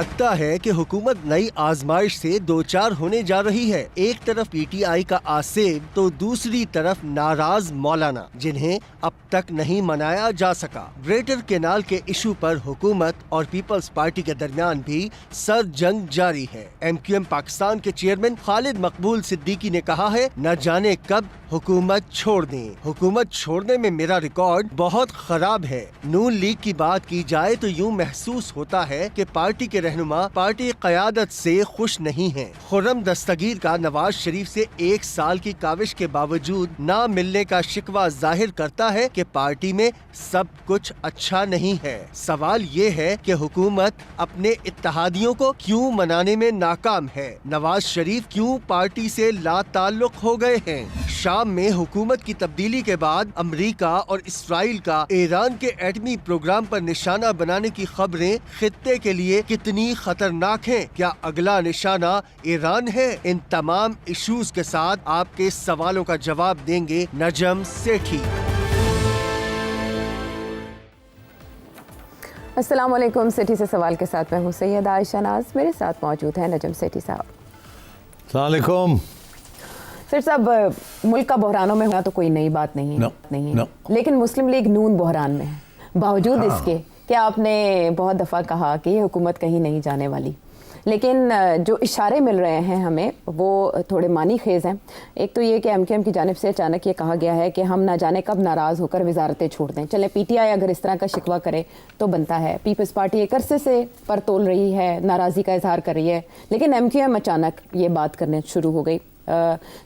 لگتا ہے کہ حکومت نئی آزمائش سے دوچار ہونے جا رہی ہے. ایک طرف پی ٹی آئی کا آصف تو دوسری طرف ناراض مولانا جنہیں اب تک نہیں منایا جا سکا. گریٹر کینال کے ایشو پر حکومت اور پیپلز پارٹی کے درمیان بھی سر جنگ جاری ہے. ایم کیو ایم پاکستان کے چیئرمین خالد مقبول صدیقی نے کہا ہے نہ جانے کب حکومت چھوڑ دیں. حکومت چھوڑنے میں میرا ریکارڈ بہت خراب ہے. نون لیگ کی بات کی جائے تو یوں محسوس ہوتا ہے کہ پارٹی کے رہنما پارٹی قیادت سے خوش نہیں ہیں. خرم دستگیر کا نواز شریف سے 1 سال کی کاوش کے باوجود نہ ملنے کا شکوہ ظاہر کرتا ہے کہ پارٹی میں سب کچھ اچھا نہیں ہے. سوال یہ ہے کہ حکومت اپنے اتحادیوں کو کیوں منانے میں ناکام ہے؟ نواز شریف کیوں پارٹی سے لا تعلق ہو گئے ہیں؟ شام میں حکومت کی تبدیلی کے بعد امریکہ اور اسرائیل کا ایران کے ایٹمی پروگرام پر نشانہ بنانے کی خبریں خطے کے لیے کتنی خطرناک ہیں؟ کیا اگلا نشانہ ایران ہے؟ ان تمام ایشوز کے ساتھ آپ کے سوالوں کا جواب دیں گے نجم سیٹھی. السلام علیکم. سیٹھی سے سوال کے ساتھ میں ہوں سید عائشہ ناز. میرے ساتھ موجود ہیں نجم سیٹھی صاحب. السلام علیکم. سر صاحب, ملک کا بحرانوں میں ہونا تو کوئی نئی بات نہیں ہے, لیکن مسلم لیگ نون بحران میں ہے, باوجود اس کے کہ آپ نے بہت دفعہ کہا کہ یہ حکومت کہیں نہیں جانے والی. لیکن جو اشارے مل رہے ہیں ہمیں وہ تھوڑے معنی خیز ہیں. ایک تو یہ کہ ایم کیو ایم کی جانب سے اچانک یہ کہا گیا ہے کہ ہم نہ جانے کب ناراض ہو کر وزارتیں چھوڑ دیں. چلیں پی ٹی آئی اگر اس طرح کا شکوہ کرے تو بنتا ہے, پیپلز پارٹی ایک عرصے سے پر تول رہی ہے, ناراضی کا اظہار کر رہی ہے, لیکن ایم کیو ایم اچانک یہ بات کرنے شروع ہو گئی.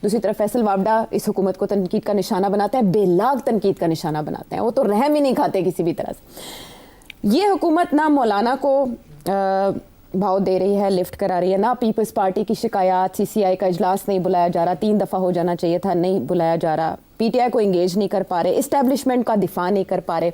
دوسری طرف فیصل وابڈا اس حکومت کو تنقید کا نشانہ بناتے ہیں, بے لاگ تنقید کا نشانہ بناتے ہیں, وہ تو رحم ہی نہیں کھاتے کسی بھی طرح سے. یہ حکومت نہ مولانا کو بھاؤ دے رہی ہے, لفٹ کرا رہی ہے, نہ پیپلز پارٹی کی شکایات, سی سی آئی کا اجلاس نہیں بلایا جا رہا, 3 دفعہ ہو جانا چاہیے تھا, نہیں بلایا جا رہا, پی ٹی آئی کو انگیج نہیں کر پا رہے, اسٹیبلشمنٹ کا دفاع نہیں کر پا رہے,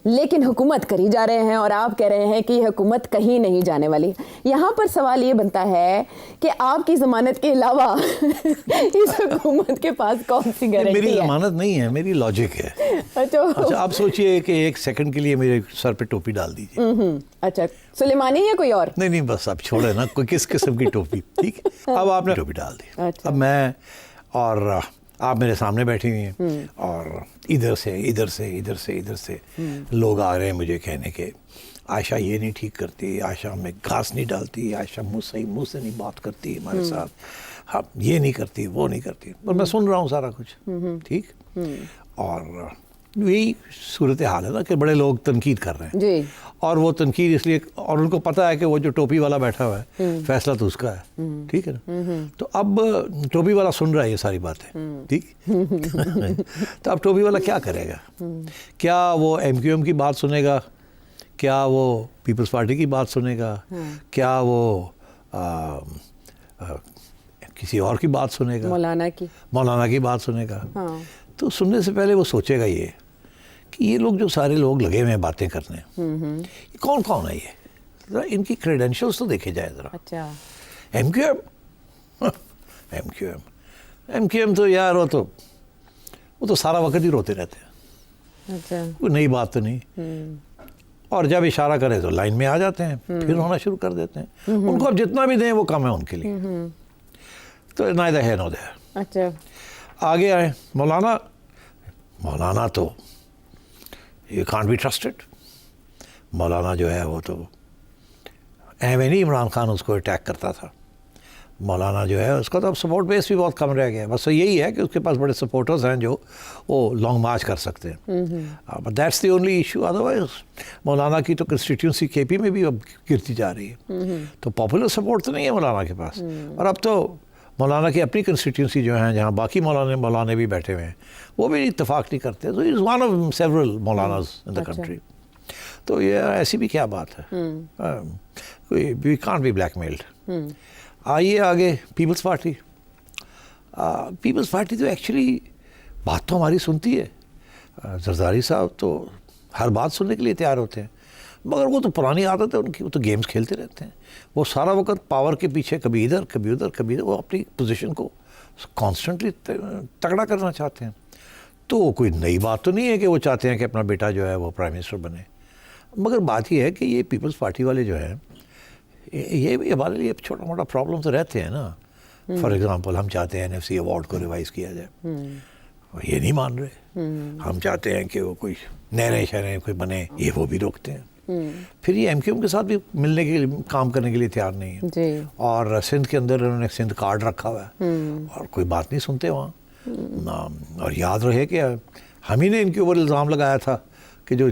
لیکن حکومت کری جا رہے ہیں اور آپ کہہ رہے ہیں کہ یہ حکومت کہیں نہیں جانے والی. یہاں پر سوال یہ بنتا ہے کہ آپ کی ضمانت کے علاوہ اس حکومت کے پاس کون سی گارنٹی ہے؟ میری ضمانت نہیں ہے, میری لاجک ہے. اچھا آپ سوچئے کہ 1 سیکنڈ کے لیے میرے سر پہ ٹوپی ڈال دیجیے. اچھا سلیمانی یا کوئی اور؟ نہیں بس اب چھوڑے نا, کوئی کس قسم کی ٹوپی. ٹھیک ہے, اب آپ نے ٹوپی ڈال دی. اب میں اور آپ میرے سامنے بیٹھی ہوئی ہیں اور ادھر سے لوگ آ رہے ہیں مجھے کہنے کے عائشہ یہ نہیں ٹھیک کرتی, عائشہ میں گھاس نہیں ڈالتی, عائشہ منہ سے نہیں بات کرتی ہمارے ساتھ, ہاں یہ نہیں کرتی وہ نہیں کرتی, اور میں سن رہا ہوں سارا کچھ. ٹھیک, اور یہی صورتحال ہے نا کہ بڑے لوگ تنقید کر رہے ہیں جی, اور وہ تنقید اس لیے, اور ان کو پتہ ہے کہ وہ جو ٹوپی والا بیٹھا ہوا ہے فیصلہ تو اس کا ہے. ٹھیک ہے نا, تو اب ٹوپی والا سن رہا ہے یہ ساری باتیں. ٹھیک, تو اب ٹوپی والا کیا کرے گا؟ کیا وہ ایم کیو ایم کی بات سنے گا؟ کیا وہ پیپلز پارٹی کی بات سنے گا؟ کیا وہ کسی اور کی بات سنے گا؟ مولانا کی بات سنے گا؟ تو سننے سے پہلے وہ سوچے گا یہ کہ یہ لوگ جو سارے لوگ لگے ہوئے ہیں باتیں کرنے, یہ کون ہے؟ یہ ذرا ان کی کریڈینشلز تو دیکھے جائے ذرا. اچھا ایم کیو ایم تو یار وہ تو سارا وقت ہی روتے رہتے ہیں. اچھا, کوئی نئی بات تو نہیں, اور جب اشارہ کرے تو لائن میں آ جاتے ہیں, پھر ہونا شروع کر دیتے ہیں. ان کو اب جتنا بھی دیں وہ کم ہے ان کے لیے. تو neither here nor there. اچھا, آگے آئے مولانا تو you can't be trusted. مولانا جو ہے وہ تو ایویں نہیں عمران خان اس کو اٹیک کرتا تھا. مولانا جو ہے اس کا تو اب سپورٹ بیس بھی بہت کم رہ گیا ہے. بس یہی ہے کہ اس کے پاس بڑے سپورٹرز ہیں جو وہ لانگ مارچ کر سکتے ہیں. But that's the only issue. Otherwise مولانا کی تو کنسٹیٹیونسی کے پی میں بھی اب گرتی جا رہی ہے, تو پاپولر سپورٹ تو نہیں ہے مولانا کے پاس. اور اب تو مولانا کی اپنی کنسٹیٹیونسی جو ہیں جہاں باقی مولانے بھی بیٹھے ہوئے ہیں وہ بھی اتفاق نہیں کرتے. تو is one of several maulanas in the country. تو یہ ایسی بھی کیا بات ہے, we can't be blackmailed. آئیے آگے پیپلز پارٹی. پیپلز پارٹی تو ایکچولی بات تو ہماری سنتی ہے. زرداری صاحب تو ہر بات سننے کے لیے تیار ہوتے ہیں, مگر وہ تو پرانی عادت ہے ان کی, وہ تو گیمز کھیلتے رہتے ہیں. وہ سارا وقت پاور کے پیچھے کبھی ادھر کبھی ادھر, وہ اپنی پوزیشن کو کانسٹنٹلی تگڑا کرنا چاہتے ہیں. تو کوئی نئی بات تو نہیں ہے کہ وہ چاہتے ہیں کہ اپنا بیٹا جو ہے وہ پرائم منسٹر بنے. مگر بات یہ ہے کہ یہ پیپلز پارٹی والے جو ہیں یہ بھی ہمارے لیے چھوٹا موٹا پرابلم تو رہتے ہیں نا. فار ایگزامپل ہم چاہتے ہیں NFC ایوارڈ کو ریوائز کیا جائے, یہ نہیں مان رہے. ہم چاہتے ہیں کہ وہ کوئی نئے شہریں کوئی بنے, یہ وہ بھی روکتے ہیں. پھر یہ MQM کے ساتھ بھی ملنے کے لیے کام کرنے کے لیے تیار نہیں ہے جی. اور سندھ کے اندر انہوں نے سندھ کارڈ رکھا ہوا ہے اور کوئی بات نہیں سنتے وہاں. اور یاد رہے کہ ہم ہی نے ان کے اوپر الزام لگایا تھا کہ جو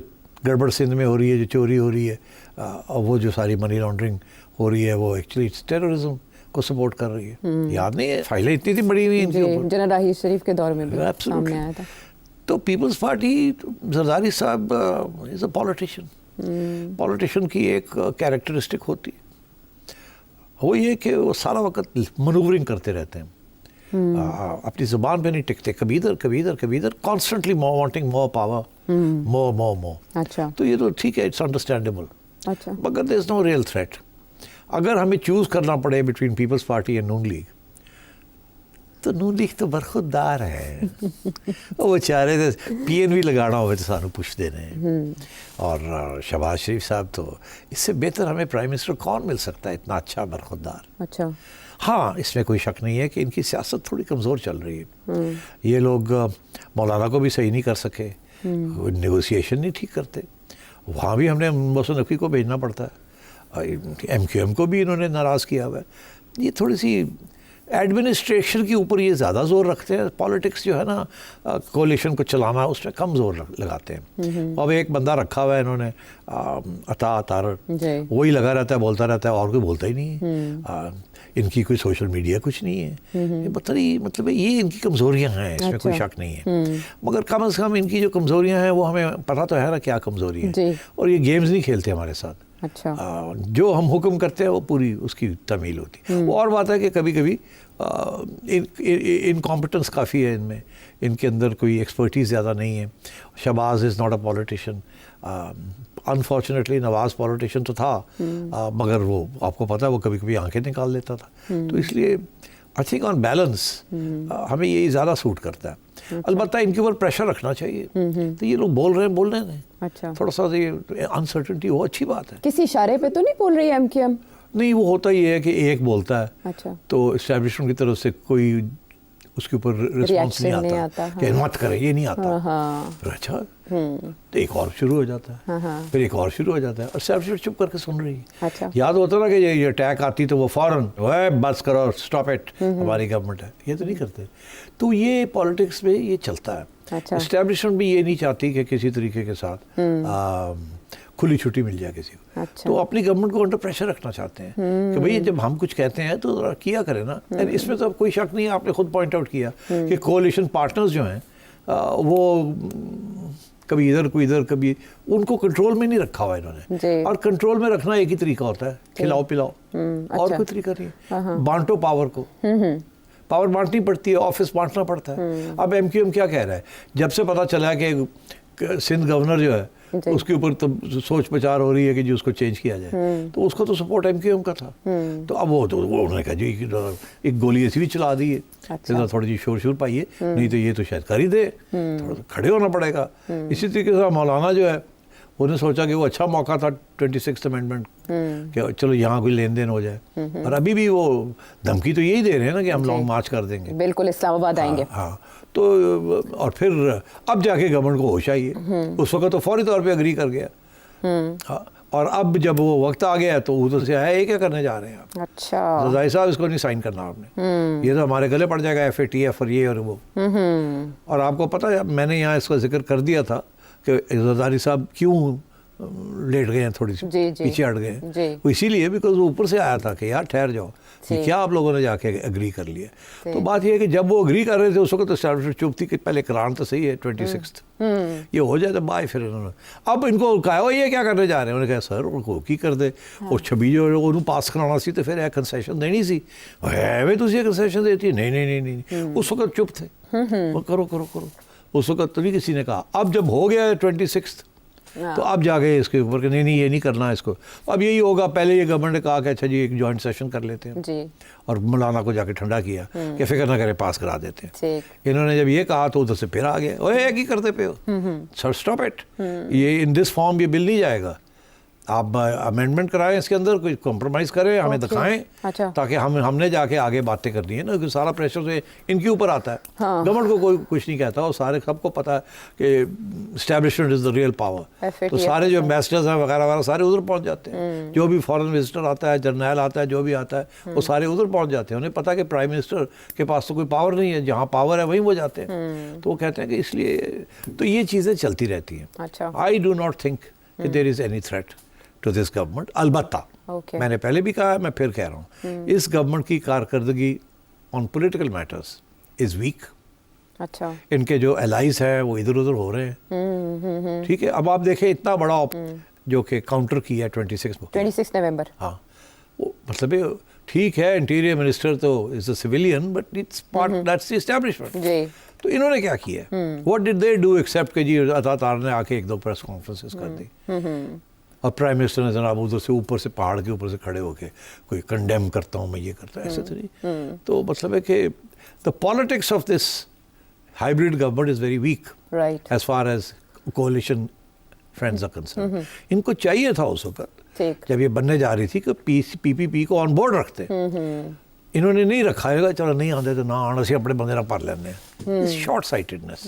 گڑبڑ سندھ میں ہو رہی ہے, جو چوری ہو رہی ہے, اور وہ جو ساری منی لانڈرنگ ہو رہی ہے, وہ ایکچولی ٹیررزم کو سپورٹ کر رہی ہے. یاد نہیں ہے, فائلیں اتنی تھی بڑی ہوئی ان کے اوپر. جنرل راحیل شریف کے دور میں بھی سامنے آیا تھا. تو پیپلز پارٹی, زرداری صاحب از اے پولیٹیشین. پولیٹیشین کی ایک کیریکٹرسٹک ہوتی ہے, وہ یہ کہ وہ سارا وقت منورنگ کرتے رہتے ہیں, اپنی زبان پہ نہیں ٹکتے, کبھی ادھر کانسٹنٹلی وانٹنگ مور پاور, مور. اچھا, تو یہ تو ٹھیک ہے, اٹس انڈرسٹینڈیبل, اچھا, مگر دیر از نو ریئل تھریٹ. اگر ہمیں چوز کرنا پڑے between Peoples Party and Noon League, تو نون لیگ تو برخودار ہے. وہ بیچارے PNV لگانا ہوئے تو سانو پوچھ دے رہے ہیں. اور شہباز شریف صاحب, تو اس سے بہتر ہمیں پرائم منسٹر کون مل سکتا ہے اتنا اچھا برخودار. اچھا. ہاں, اس میں کوئی شک نہیں ہے کہ ان کی سیاست تھوڑی کمزور چل رہی ہے. یہ لوگ مولانا کو بھی صحیح نہیں کر سکے, نیگوسیشن نہیں ٹھیک کرتے. وہاں بھی ہم نے محسن نقوی کو بھیجنا پڑتا ہے. MQM کو بھی انہوں نے ناراض کیا ہوا ہے. یہ تھوڑی سی ایڈمنسٹریشن کے اوپر یہ زیادہ زور رکھتے ہیں. پالیٹکس جو ہے نا, کولیشن کو چلانا, اس میں کم زور لگاتے ہیں. اب ایک بندہ رکھا ہوا ہے انہوں نے, عطا طارر, وہی لگا رہتا ہے, بولتا رہتا ہے, اور کوئی بولتا ہی نہیں ہے. ان کی کوئی سوشل میڈیا کچھ نہیں ہے. مطلب یہ ان کی کمزوریاں ہیں, اس میں کوئی شک نہیں ہے. مگر کم از کم ان کی جو کمزوریاں ہیں وہ ہمیں پتہ تو ہے نا کیا کمزوری ہے. اور یہ گیمز نہیں کھیلتے ہمارے ساتھ. اچھا. جو ہم حکم کرتے ہیں وہ پوری اس کی تعمیل ہوتی. وہ اور بات ہے کہ کبھی کبھی انکمپٹنس کافی ہے ان میں, ان کے اندر کوئی ایکسپرٹیز زیادہ نہیں ہے. Shahbaz is not a politician. Unfortunately Nawaz politician تو تھا, مگر وہ آپ کو پتہ ہے وہ کبھی کبھی آنکھیں نکال لیتا تھا. تو اس لیے آئی تھنک آن بیلنس ہمیں یہی زیادہ سوٹ کرتا ہے. البتہ ان کے اوپر پریشر رکھنا چاہیے. تو یہ لوگ بول رہے ہیں, اچھا, تھوڑا سا یہ انسرٹنٹی ہو, اچھی بات ہے. کسی اشارے پہ تو نہیں بول رہی ہے MQM؟ نہیں, وہ ہوتا ہی ہے کہ ایک بولتا ہے, اچھا, تو اسٹیبلشمنٹ کی طرف سے کوئی اس کے اوپر رسپانس نہیں آتا کہ مت کرے, یہ نہیں آتا. اچھا, ایک اور شروع ہو جاتا ہے, پھر ایک اور شروع ہو جاتا ہے, اور اسٹیبلشمنٹ چپ کر کے سن رہی ہے. یاد ہوتا نا کہ یہ اٹیک آتی تو وہ فوراً بس کرو, اسٹاپ اٹ, ہماری گورنمنٹ ہے. یہ تو نہیں کرتے. تو یہ پالیٹکس میں یہ چلتا ہے. اسٹیبلشمنٹ بھی یہ نہیں چاہتی کہ کسی طریقے کے ساتھ کھلی چھٹی مل جائے کسی کو. تو اپنی گورنمنٹ کو انڈر پریشر رکھنا چاہتے ہیں کہ بھئی جب ہم کچھ کہتے ہیں تو ذرا کیا کریں نا. اس میں تو کوئی شک نہیں ہے, آپ نے خود پوائنٹ آؤٹ کیا کہ کولیشن پارٹنرز جو ہیں وہ کبھی ادھر کوئی ادھر, کبھی ان کو کنٹرول میں نہیں رکھا ہوا انہوں نے. اور کنٹرول میں رکھنا ایک ہی طریقہ ہوتا ہے, کھلاؤ پلاؤ, اور کوئی طریقہ نہیں ہے. بانٹو پاور کو, پاور بانٹنی پڑتی ہے, آفس بانٹنا پڑتا ہے. اب MQM کیا کہہ رہا ہے, جب سے پتہ چلا کہ سندھ گورنر جو ہے اس کے اوپر تو سوچ بچار ہو رہی ہے کہ جو اس کو چینج کیا جائے, تو اس کو تو سپورٹ MQM کا تھا. تو اب وہ انہوں نے کہا جی ایک گولی ایسی بھی چلا دی ہے, تھوڑی جی شور پائیے, نہیں تو یہ تو شاید کر ہی دے, تھوڑا کھڑے ہونا پڑے گا. اسی طریقے سے مولانا جو ہے انہوں نے سوچا کہ وہ اچھا موقع تھا 26 امینڈمنٹ کہ چلو یہاں کوئی لین دین ہو جائے. اور ابھی بھی وہ دھمکی تو یہی دے رہے ہیں نا کہ ہم لانگ مارچ کر دیں گے, بالکل اسلام آباد آئیں گے. ہاں, تو اور پھر اب جا کے گورنمنٹ کو ہوش آئی ہے. اس وقت تو فوری طور پہ اگری کر گیا. ہاں, اور اب جب وہ وقت آ گیا تو ادھر سے ہے یہ کیا کرنے جا رہے ہیں آپ. اچھا, رضائی صاحب اس کو نہیں سائن کرنا آپ نے, یہ تو ہمارے گلے پڑ جائے گا FATF اور یہ اور وہ. اور آپ کو پتہ ہے میں نے یہاں اس کا ذکر کر دیا تھا کہ زرداری صاحب کیوں لیٹ گئے ہیں, تھوڑی سی پیچھے ہٹ گئے ہیں. وہ اسی لیے بیکاز وہ اوپر سے آیا تھا کہ یار ٹھہر جاؤ, کیا آپ لوگوں نے جا کے اگری کر لیا. تو بات یہ ہے کہ جب وہ اگری کر رہے تھے اس وقت اسٹیبلشمنٹ چپ تھی کہ پہلے کران تو صحیح ہے 26 یہ ہو جائے تو بائے. پھر انہوں نے اب ان کو کہا یہ کیا کرنے جا رہے ہیں, انہوں نے کہا سر ان کو کی کر دے, اور 26 جو انہوں پاس کرانا سی تو پھر ایک کنسیشن دینی سی, ایویں تھی کنسیشن دیتی, نہیں اس وقت چپ تھے, کرو کرو کرو. اس وقت تو نہیں کسی نے کہا. اب جب ہو گیا 26 تو اب جا گئے اس کے اوپر کہ نہیں یہ نہیں کرنا اس کو. اب یہی ہوگا, پہلے یہ گورنمنٹ نے کہا کہ اچھا جی ایک جوائنٹ سیشن کر لیتے ہیں, اور مولانا کو جا کے ٹھنڈا کیا کہ فکر نہ کرے پاس کرا دیتے ہیں. انہوں نے جب یہ کہا تو ادھر سے پھر آ گئے, اوے ایک ہی کرتے پہ ہو, سر اسٹاپ اٹ, یہ ان دس فارم یہ بل نہیں جائے گا. آپ امینڈمنٹ کرائیں اس کے اندر, کوئی کمپرومائز کریں, ہمیں دکھائیں, تاکہ ہم نے جا کے آگے باتیں کرنی ہے نا, کیونکہ سارا پریشر سے ان کے اوپر آتا ہے. گورنمنٹ کو کوئی کچھ نہیں کہتا, اور سارے سب کو پتا ہے کہ establishment is the real power. تو سارے جو ایمبیسڈرز ہیں وغیرہ وغیرہ سارے ادھر پہنچ جاتے ہیں, جو بھی فارن وزٹر آتا ہے, جرنیل آتا ہے, جو بھی آتا ہے وہ سارے ادھر پہنچ جاتے ہیں. انہیں پتا کہ پرائم منسٹر کے پاس تو کوئی پاور نہیں ہے, جہاں پاور ہے وہیں وہ جاتے ہیں. تو وہ کہتے ہیں کہ اس لیے تو یہ چیزیں چلتی رہتی ہیں. آئی ڈو ناٹ تھنک کہ there is any threat to this government. البتہ میں نے پہلے بھی کہا ہے, میں پھر کہہ رہا ہوں, اس گورنمنٹ کی کارکردگی on political matters is weak. ان کے جو الائز ہیں وہ ادھر ادھر ہو رہے ہیں. ٹھیک ہے, اب آپ دیکھیں اتنا بڑا جو کہ کاؤنٹر کیا 26 نومبر. ہاں, وہ مطلب ٹھیک ہے انٹیریئر منسٹر تو is a civilian, but it's part that's the establishment. تو انہوں نے کیا کیا, what did they do except کہ جی عطا تار نے آ کے ایک دو پریس کانفرنسز کر دی, اور پرائم منسٹر نے جناب ادھر سے اوپر سے پہاڑ کے اوپر سے کھڑے ہو کے کوئی کنڈیم کرتا ہوں میں, یہ کرتا ہوں, ایسے تو نہیں. تو مطلب ہے کہ the politics of this hybrid government is very weak as far as coalition friends are concerned. ان کو چاہیے تھا اس وقت جب یہ بننے جا رہی تھی کہ پی پی پی کو آن بورڈ رکھتے. انہوں نے نہیں رکھا ہے, چلو نہیں آتے تو نہ آنا, سے اپنے بندے نہ پڑھ لینے. Short sightedness.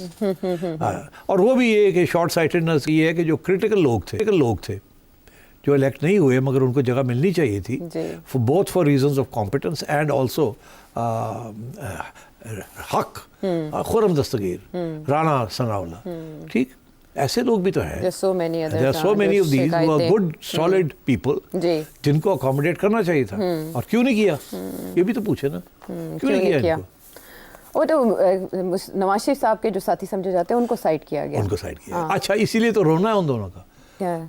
اور وہ بھی یہ کہ شارٹ سائٹڈنس یہ ہے کہ جو کریٹیکل لوگ تھے جو الیکٹ نہیں ہوئے مگر ان کو جگہ ملنی چاہیے تھی, both for reasons of competence and also حق, خرم دستگیر, رانا ثناءاللہ, ٹھیک, ایسے لوگ بھی تو ہیں. There are so many of these who are good solid people جن کو اکوموڈیٹ کرنا چاہیے تھا, اور کیوں نہیں کیا, یہ بھی تو پوچھے نا, کیوں نہیں کیا ان کو. وہ تو نواز شریف صاحب کے جو ساتھی سمجھے جاتے ہیں ان کو سائڈ کیا گیا. اچھا, اسی لیے تو رونا ہے ان دونوں کا.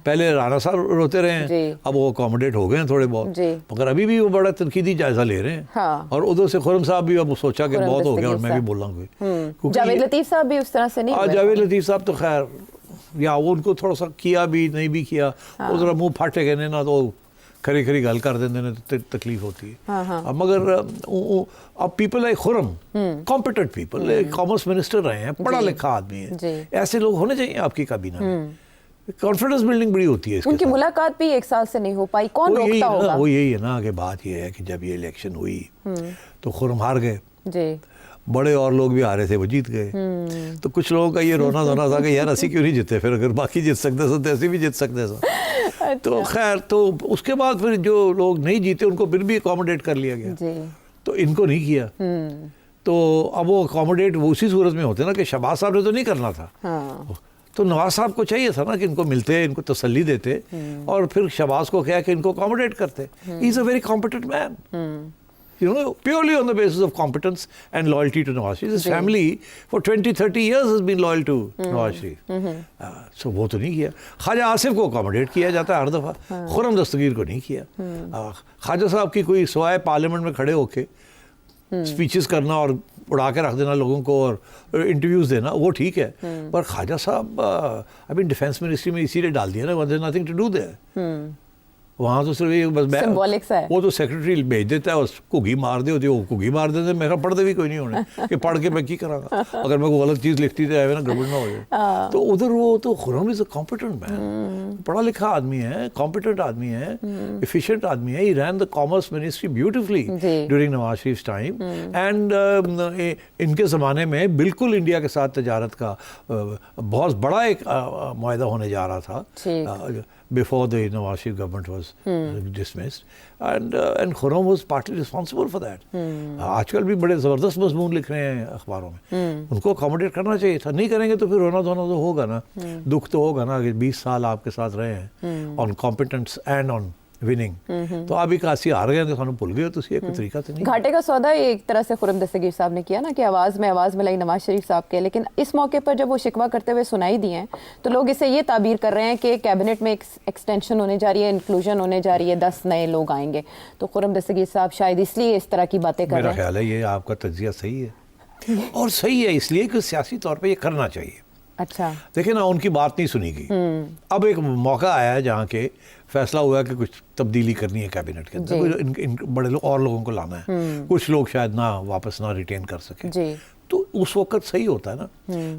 پہلے رانا صاحب روتے رہے ہیں, اب وہ اکوموڈیٹ ہو گئے ہیں تھوڑے بہت, مگر ابھی بھی وہ بڑا تنقیدی جائزہ لے رہے ہیں. اور ادھر سے خرم صاحب بھی اب سوچا کہ بہت ہو گیا اور میں بھی بول رہا ہوں. جاوید لطیف صاحب بھی اس طرح سے نہیں. جاوید لطیف صاحب تو خیر, یا وہ ان کو تھوڑا سا کیا بھی نہیں بھی کیا, وہ ذرا منہ پھاٹے گئے نا تو کھری کھری گل کر دینے تو تکلیف ہوتی ہے. مگر اب پیپل لائک خرم, کمپیٹنٹ پیپل, کامرس منسٹر رہے ہیں, پڑھا لکھا آدمی ہے, ایسے لوگ ہونے چاہیے آپ کی کابینہ میں. کانفیڈنس بلڈنگ بڑی ہوتی ہے. ان کی ملاقات بھی 1 سال سے نہیں ہو پائی, کون روکتا ہوگا. وہ یہی ہے نا کہ بات یہ ہے کہ جب یہ الیکشن ہوئی تو خرم ہار گئے, بڑے اور لوگ بھی ہارے تھے, وہ جیت گئے. تو کچھ لوگوں کا یہ رونا دھونا تھا کہ یار اسی کیوں نہیں جیتے, پھر اگر باقی جیت سکتے سو تو ایسے بھی جیت سکتے سو. تو خیر, تو اس کے بعد پھر جو لوگ نہیں جیتے ان کو پھر بھی اکوموڈیٹ کر لیا گیا, تو ان کو نہیں کیا. تو اب وہ اکوموڈیٹ وہ اسی صورت میں ہوتے نا کہ شہباز صاحب نے تو نہیں کرنا تھا, تو نواز صاحب کو چاہیے تھا نا کہ ان کو ملتے, ان کو تسلی دیتے, اور پھر شہباز کو کہا کہ ان کو اکوموڈیٹ کرتے. He is a very competent man, you know, purely on the basis of competence and loyalty to Nawaz Sharif. His family for 20-30 years has been loyal to Nawaz Sharif. So وہ تو نہیں کیا. خواجہ آصف کو accommodate کیا جاتا ہے ہر دفعہ, خرم دستگیر کو نہیں کیا. خواجہ صاحب کی کوئی سوائے پارلیمنٹ میں کھڑے ہو کے اسپیچز کرنا اور اڑا کے رکھ دینا لوگوں کو اور انٹرویوز دینا, وہ ٹھیک ہے, پر خواجہ صاحب ابھی ڈیفینس منسٹری میں اسی لیے ڈال دیا نا, there is nothing to do there. وہاں تو صرف بس وہ تو سیکرٹری بھیج دیتا ہے, اور گھگی مار دے ہوتی ہے, وہ گھگی مار دیتے. میرا پڑھتے بھی کوئی نہیں ہونے کہ پڑھ کے میں کی کرا گا, اگر میں کوئی غلط چیز لکھتی تو ہے نا گڑبڑ نہ ہو جائے. تو ادھر وہ تو خرم از اے کمپیٹنٹ مین, پڑھا لکھا آدمی ہے, کمپیٹنٹ آدمی ہے, ایفیشینٹ آدمی ہے. He ran the commerce ministry beautifully during Nawaz Sharif time, and ان کے زمانے میں بالکل انڈیا کے ساتھ تجارت کا بہت بڑا ایک معاہدہ ہونے جا رہا تھا before the Nawaz Sharif government was dismissed, and Khurram was partly responsible for that. آج کل بھی بڑے زبردست مضمون لکھ رہے ہیں اخباروں میں, ان کو اکوموڈیٹ کرنا چاہیے تھا. نہیں کریں گے تو پھر رونا دھونا تو ہوگا نا, دکھ تو ہوگا نا کہ 20 سال آپ کے ساتھ رہے ہیں on competence and on winning. تو آپ ایک آسی ہار گئے تو سانو بھول گئے, تو یہ کوئی طریقہ تو نہیں. گھاٹے کا سودا ایک طرح سے خرم دستگیر صاحب نے کیا نا کہ آواز ملائی نواز شریف صاحب کے, لیکن اس موقع پر جب وہ شکوہ کرتے ہوئے سنائی دی ہیں تو لوگ اسے یہ تعبیر کر رہے ہیں کہ کیبنٹ میں ایک ایکسٹینشن ہونے جا رہی ہے, انکلوژن ہونے جا رہی ہے, 10 نئے لوگ آئیں گے. تو خرم دستگیر صاحب شاید اس لیے اس طرح کی باتیں کر رہے ہیں. میرا خیال ہے یہ آپ کا تجزیہ صحیح ہے, اور صحیح ہے اس لیے کہ سیاسی طور پہ یہ کرنا چاہیے. اچھا, دیکھیں نا, ان کی بات نہیں سنی گئی. اب ایک موقع آیا ہے جہاں کے فیصلہ ہوا کہ کچھ تبدیلی کرنی ہے کیبنٹ کے اندر, بڑے لوگ اور لوگوں کو لانا ہے, کچھ لوگ شاید نہ واپس نہ ریٹین کر سکیں. تو اس وقت صحیح ہوتا ہے نا,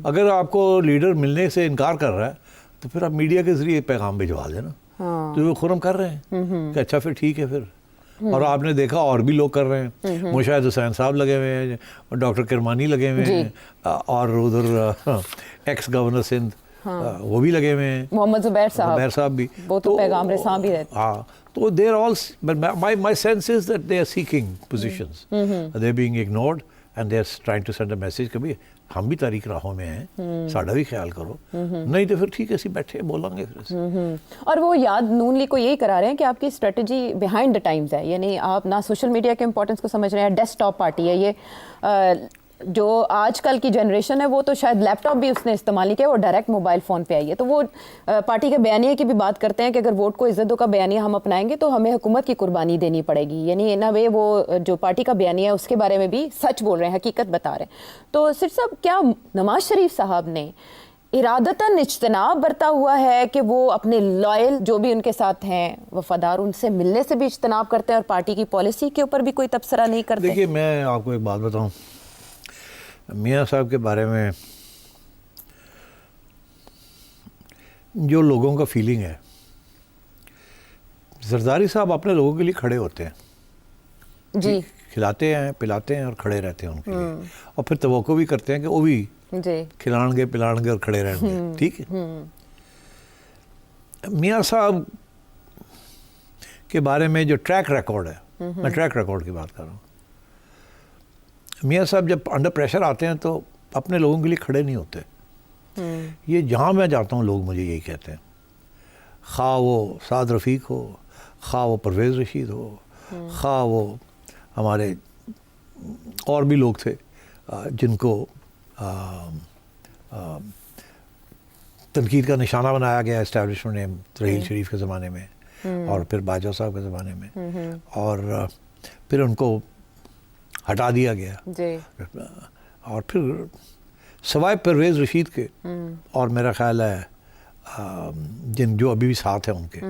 اگر آپ کو لیڈر ملنے سے انکار کر رہا ہے تو پھر آپ میڈیا کے ذریعے پیغام بھجوا دیں نا تو وہ خرم کر رہے ہیں کہ اچھا پھر ٹھیک ہے پھر. اور آپ نے دیکھا اور بھی لوگ کر رہے ہیں, مشاہد حسین صاحب لگے ہوئے ہیں, ڈاکٹر کرمانی لگے ہوئے ہیں, اور ادھر ایکس گورنر سندھ وہ بھی لگے ہوئے ہیں, محمد زبیر صاحب بھی, وہ تو پیغام رساں بھی رہتے. ہاں, تو they are all, my sense is that they are seeking positions, they are being ignored and they are trying to send a message کہ بھئی ہم بھی تاریخ راہوں میں ہیں, ساڑھا بھی خیال کرو, نہیں تو پھر ٹھیک ہے اسی بیٹھے بولیں گے پھر. اور وہ یاد نون لیگ کو یہی کرا رہے ہیں کہ آپ کی اسٹریٹجی بیہائنڈ دا ٹائمز ہے, یعنی آپ نہ سوشل میڈیا کے امپورٹنس کو سمجھ رہے ہیں. ڈیسک ٹاپ پارٹی ہے یہ, جو آج کل کی جنریشن ہے وہ تو شاید لیپ ٹاپ بھی اس نے استعمال نہیں کیا, وہ ڈائریکٹ موبائل فون پہ آئی ہے. تو وہ پارٹی کے بیانیے کی بھی بات کرتے ہیں کہ اگر ووٹ کو عزت دو کا بیانیہ ہم اپنائیں گے تو ہمیں حکومت کی قربانی دینی پڑے گی. یعنی ان وے وہ جو پارٹی کا بیانیہ ہے اس کے بارے میں بھی سچ بول رہے ہیں, حقیقت بتا رہے ہیں. تو صرف صاحب کیا نواز شریف صاحب نے ارادتاً اجتناب برتا ہوا ہے کہ وہ اپنے لائل جو بھی ان کے ساتھ ہیں وفادار, ان سے ملنے سے بھی اجتناب کرتے ہیں اور پارٹی کی پالیسی کے اوپر بھی کوئی تبصرہ نہیں کرتے؟ دیکھیے میں آپ کو ایک بات بتاؤں, میاں صاحب کے بارے میں جو لوگوں کا فیلنگ ہے, زرداری صاحب اپنے لوگوں کے لیے کھڑے ہوتے ہیں, جی کھلاتے ہیں پلاتے ہیں اور کھڑے رہتے ہیں ان کے لیے, اور پھر توقع بھی کرتے ہیں کہ وہ بھی کھلائیں گے پلائیں گے اور کھڑے رہیں گے. ٹھیک ہے, میاں صاحب کے بارے میں جو ٹریک ریکارڈ ہے, میں ٹریک ریکارڈ کی بات کر رہا ہوں. میاں صاحب جب انڈر پریشر آتے ہیں تو اپنے لوگوں کے لیے کھڑے نہیں ہوتے. یہ جہاں میں جاتا ہوں لوگ مجھے یہی کہتے ہیں, خواہ وہ سعد رفیق ہو, خواہ وہ پرویز رشید ہو, خواہ وہ ہمارے اور بھی لوگ تھے جن کو تنقید کا نشانہ بنایا گیا اسٹیبلشمنٹ نے رحیل شریف کے زمانے میں اور پھر باجوہ صاحب کے زمانے میں, اور پھر ان کو ہٹا دیا گیا. اور پھر سوائے پرویز رشید کے اور میرا خیال ہے جو ابھی بھی ساتھ ہیں ان کے,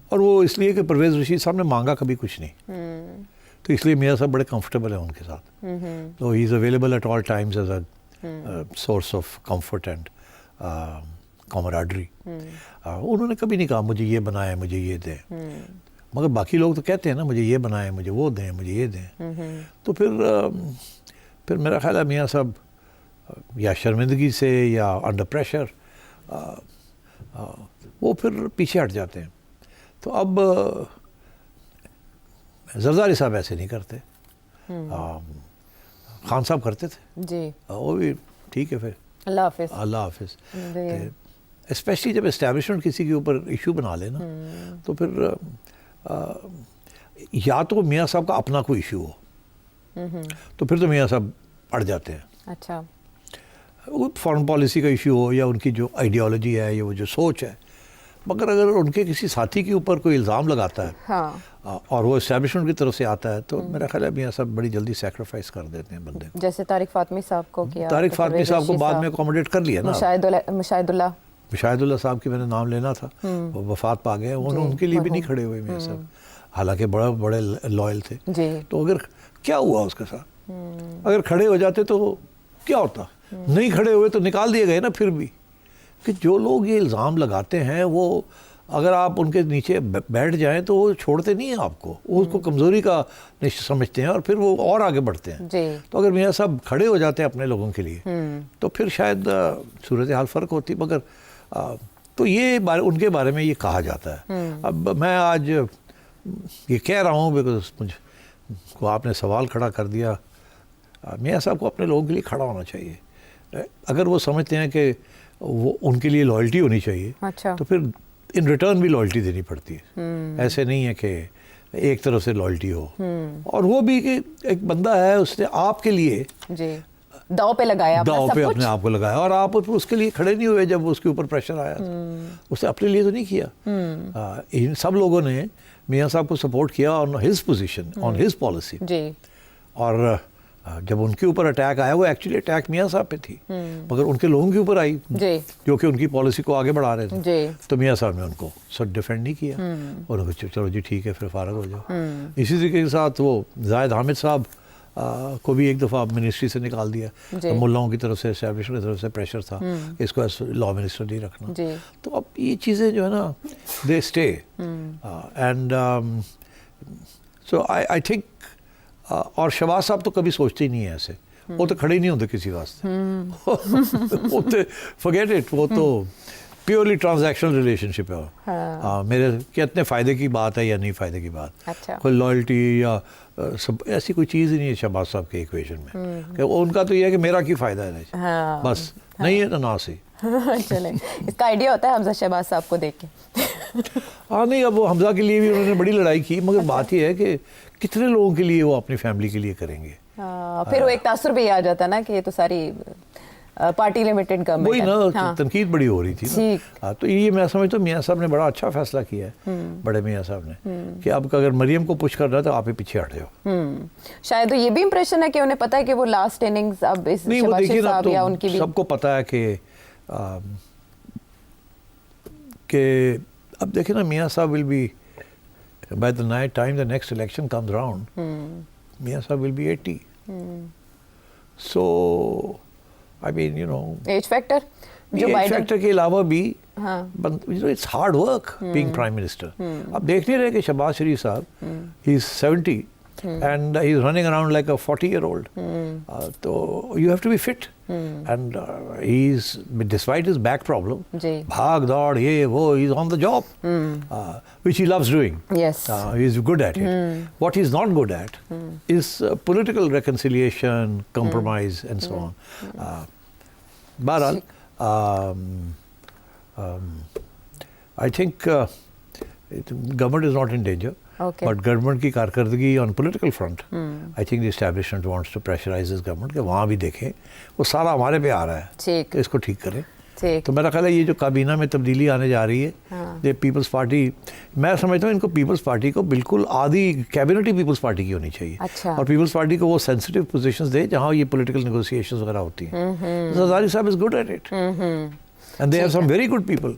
اور وہ اس لیے کہ پرویز رشید صاحب نے مانگا کبھی کچھ نہیں, تو اس لیے میاں صاحب بڑے کمفرٹیبل ہیں ان کے ساتھ. تو he is available at all times as a source of comfort and camaraderie. انہوں نے کبھی نہیں کہا مجھے یہ بنائے مجھے یہ دیں, مگر باقی لوگ تو کہتے ہیں نا مجھے یہ بنائیں مجھے وہ دیں مجھے یہ دیں. تو پھر میرا خیال ہے میاں صاحب یا شرمندگی سے یا انڈر پریشر وہ پھر پیچھے ہٹ جاتے ہیں. تو اب زرداری صاحب ایسے نہیں کرتے, خان صاحب کرتے تھے جی, وہ بھی ٹھیک ہے. پھر اللہ حافظ اللہ حافظ. اسپیشلی جب اسٹیبلشمنٹ کسی کے اوپر ایشو بنا لے نا, تو پھر یا تو میاں صاحب کا اپنا کوئی ایشو ہو تو پھر تو میاں صاحب اڑ جاتے ہیں. اچھا, وہ فارن پالیسی کا ایشو ہو یا ان کی جو آئیڈیالوجی ہے یا وہ جو سوچ ہے, مگر اگر ان کے کسی ساتھی کے اوپر کوئی الزام لگاتا ہے اور وہ اسٹیبلشمنٹ کی طرف سے آتا ہے تو میرا خیال ہے میاں صاحب بڑی جلدی سیکریفائس کر دیتے ہیں بندے کو. جیسے طارق فاطمی صاحب کو کیا, طارق فاطمی صاحب کو بعد میں اکوموڈیٹ کر لیا نا. مشاہد اللہ صاحب کی میں نے نام لینا تھا, وہ وفات پا گئے, ان کے لیے بھی نہیں کھڑے ہوئے میاں صاحب, حالانکہ بڑے لائل تھے. تو اگر کیا ہوا اس کے ساتھ, اگر کھڑے ہو جاتے تو کیا ہوتا, نہیں کھڑے ہوئے تو نکال دیے گئے نا. پھر بھی کہ جو لوگ یہ الزام لگاتے ہیں وہ اگر آپ ان کے نیچے بیٹھ جائیں تو وہ چھوڑتے نہیں ہیں آپ کو, وہ اس کو کمزوری کا سمجھتے ہیں اور پھر وہ اور آگے بڑھتے ہیں. تو اگر میاں صاحب کھڑے ہو جاتے ہیں اپنے لوگوں کے لیے تو پھر شاید صورتحال فرق ہوتی. مگر تو یہ ان کے بارے میں یہ کہا جاتا ہے. اب میں آج یہ کہہ رہا ہوں بیکاز مجھ کو آپ نے سوال کھڑا کر دیا. میاں صاحب کو اپنے لوگوں کے لیے کھڑا ہونا چاہیے. اگر وہ سمجھتے ہیں کہ وہ ان کے لیے لائلٹی ہونی چاہیے تو پھر ان ریٹرن بھی لائلٹی دینی پڑتی ہے. ایسے نہیں ہے کہ ایک طرف سے لائلٹی ہو, اور وہ بھی کہ ایک بندہ ہے اس نے آپ کے لیے داؤ پہ لگایا, داؤ پہ اپنے آپ کو لگایا, اور آپ اس کے لیے کھڑے نہیں ہوئے جب اس کے اوپر پریشر آیا. اس نے اپنے لیے تو نہیں کیا. ان سب لوگوں نے میاں صاحب کو سپورٹ کیا on his position, on his policy. اور جب ان کے اوپر اٹیک آیا وہ ایکچولی اٹیک میاں صاحب پہ تھی, مگر ان کے لوگوں کے اوپر آئی جو کہ ان کی پالیسی کو آگے بڑھا رہے تھے. تو میاں صاحب نے ان کو سب ڈیفینڈ نہیں کیا, اور چلو جی ٹھیک ہے پھر فارغ ہو جاؤ. اسی طریقے کے ساتھ وہ زاہد حامد صاحب کو بھی ایک دفعہ منسٹری سے نکال دیا. ملاؤں کی طرف سے, اسٹیبلشمنٹ کی طرف سے پریشر تھا کہ اس کو لا منسٹر نہیں رکھنا. تو اب یہ چیزیں جو ہے نا they stay. And so I think, اور شہباز صاحب تو کبھی سوچتے ہی نہیں ہیں ایسے, وہ تو کھڑے ہی نہیں ہوتے کسی واسطے. وہ تو forget it, وہ تو پیورلی ٹرانزیکشنل ریلیشن شپ ہے. میرے کتنے فائدے کی بات ہے یا نہیں فائدے کی بات, کوئی لائلٹی یا ایسی کوئی چیز ہی نہیں ہے شہباز صاحب کے ایکویشن میں. کہ ان کا تو یہ ہے کہ میرا کی فائدہ ہے, بس نہیں ہے تو نہ صحیح. چلیں, اس کا آئیڈیا ہوتا ہے حمزہ شہباز صاحب کو دیکھ کے. ہاں نہیں, اب وہ حمزہ کے لیے بھی انہوں نے بڑی لڑائی کی, مگر بات یہ ہے کہ کتنے لوگوں کے لیے وہ اپنی فیملی کے لیے کریں گے. پھر وہ ایک تاثر بھی آ جاتا نا کہ یہ تو ساری پارٹی لمیٹڈ گورنمنٹ. وہی نا, تنقید بڑی ہو رہی تھی نا. تو یہ میں سمجھتا ہوں میاں صاحب نے بڑا اچھا فیصلہ کیا ہے, بڑے میاں صاحب نے, کہ اب اگر مریم کو پش کر رہا ہے تو آپ ہی پیچھے ہٹ جاؤ. شاید یہ بھی امپریشن ہے کہ انہیں پتا ہے کہ وہ لاسٹ اننگز اب اس شہباز صاحب یا ان کی بھی سب کو پتا ہے کہ اب دیکھیں نا, Mian Sahib will be by the night time the next election comes around, Mian Sahib will be 80. So I mean, you know, age factor کے علاوہ بھی it's hard work being prime minister. اب دیکھ نہیں رہے کہ شہباز شریف صاحب he's 70 and he's running around like a 40-year-old. تو you have to be fit. And he's, despite his back problem, bhag daad ye wo, he's on the job, which he loves doing. Yes, he's good at it. What he's not good at is political reconciliation, compromise, and so on. Bahral, I think government is not in danger. But government کی کارکردگی on political front, I think the establishment wants to pressurize this government کہ وہاں بھی دیکھیں وہ سارا ہمارے پہ آ رہا ہے کہ اس کو ٹھیک کریں. تو میرا خیال ہے یہ جو کابینہ میں تبدیلی آنے جا رہی ہے, یہ پیپلز پارٹی, میں سمجھتا ہوں ان کو پیپلز پارٹی کو بالکل آدھی کیبنٹ ہی پیپلز پارٹی کی ہونی چاہیے, اور پیپلز پارٹی کو وہ سینسٹیو پوزیشنز دے جہاں یہ پولیٹیکل نیگوسیشنز وغیرہ ہوتی ہیں. Zardari sahab is good at it. And they have some very good people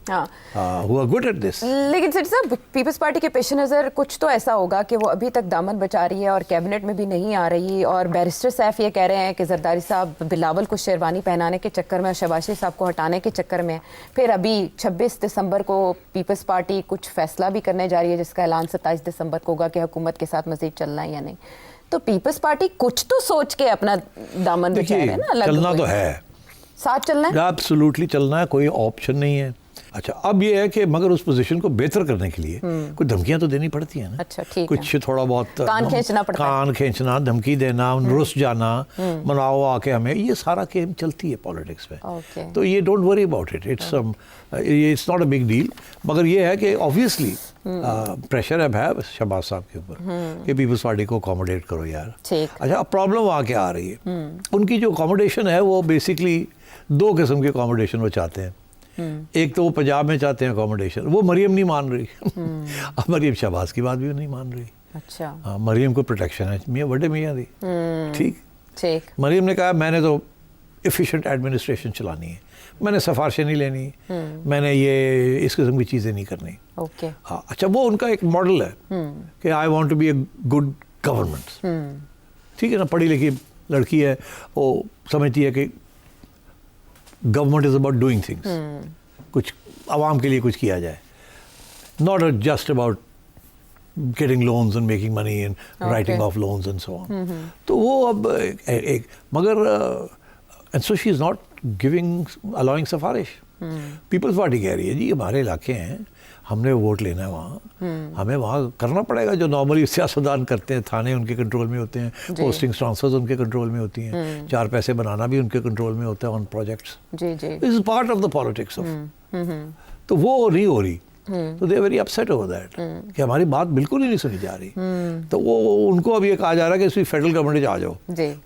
who are good at this. لیکن سر صاحب, پیپلز پارٹی کے پیش نظر کچھ تو ایسا ہوگا کہ وہ ابھی تک دامن بچا رہی ہے اور کیبنٹ میں بھی نہیں آ رہی, اور بیرسٹر سیف یہ کہہ رہے ہیں کہ زرداری صاحب بلاول کو شیروانی پہنانے کے چکر میں اور شہباز شریف صاحب کو ہٹانے کے چکر میں, پھر ابھی 26 دسمبر کو پیپلز پارٹی کچھ فیصلہ بھی کرنے جا رہی ہے جس کا اعلان 27 دسمبر کو ہوگا کہ حکومت کے ساتھ مزید چلنا ہے یا نہیں. تو پیپلز پارٹی کچھ تو سوچ کے اپنا دامن بچا رہے ہیں نا. چلنا تو ہے, ساتھ چلنا ہے, ایبسولوٹلی چلنا ہے, کوئی آپشن نہیں ہے. اچھا اب یہ ہے کہ مگر اس پوزیشن کو بہتر کرنے کے لیے کوئی دھمکیاں تو دینی پڑتی ہیں نا. اچھا ٹھیک, کچھ تھوڑا بہت کان کھینچنا پڑتا ہے, کان کھینچنا, دھمکی دینا, رس جانا, مناؤ آ کے ہمیں, یہ سارا گیم چلتی ہے پالیٹکس میں. تو یہ don't worry about it, it's not a big deal. مگر یہ ہے کہ آبویسلی پریشر اب ہے شہباز صاحب کے اوپر کہ پیپلز پارٹی کو اکوموڈیٹ کرو یار. اچھا اب پرابلم وہاں کیا آ رہی ہے, ان کی جو اکوموڈیشن ہے وہ بیسکلی دو قسم کی اکوموڈیشن وہ چاہتے ہیں. ایک تو وہ پنجاب میں چاہتے ہیں اکوموڈیشن, وہ مریم نہیں مان رہی. اب مریم شہباز کی بات بھی نہیں مان رہی. اچھا مریم کو پروٹیکشن ہے میاں بڑے میاں دی. ٹھیک, مریم نے کہا میں نے تو ایفیشینٹ ایڈمنسٹریشن چلانی ہے, میں نے سفارشیں نہیں لینی, میں نے یہ اس قسم کی چیزیں نہیں کرنی. اچھا وہ ان کا ایک ماڈل ہے کہ I want to be a good government. ٹھیک ہے نا, پڑھی لکھی لڑکی ہے, وہ سمجھتی ہے کہ government is about doing things, کچھ عوام کے لیے کچھ کیا جائے, not just about getting loans and making money and writing off loans and so on. تو وہ اب ایک مگر and so she is not giving allowing سفارش. پیپلز پارٹی کہہ رہی ہے جی ہمارے علاقے ہیں, ہم نے ووٹ لینا ہے وہاں, ہمیں وہاں کرنا پڑے گا جو نارملی سیاستدان کرتے ہیں. تھانے ان کے کنٹرول میں ہوتے ہیں, پوسٹنگ ٹرانسفرز ان کے کنٹرول میں ہوتی ہیں, 4 پیسے بنانا بھی ان کے کنٹرول میں ہوتا ہے on projects. This is part of the politics of. تو وہ نہیں ہو رہی, تو they very upset over that کہ ہماری بات بالکل ہی نہیں سنی جا رہی. تو وہ ان کو اب یہ کہا جا رہا ہے کہ اس فیڈرل گورنمنٹ آ جاؤ.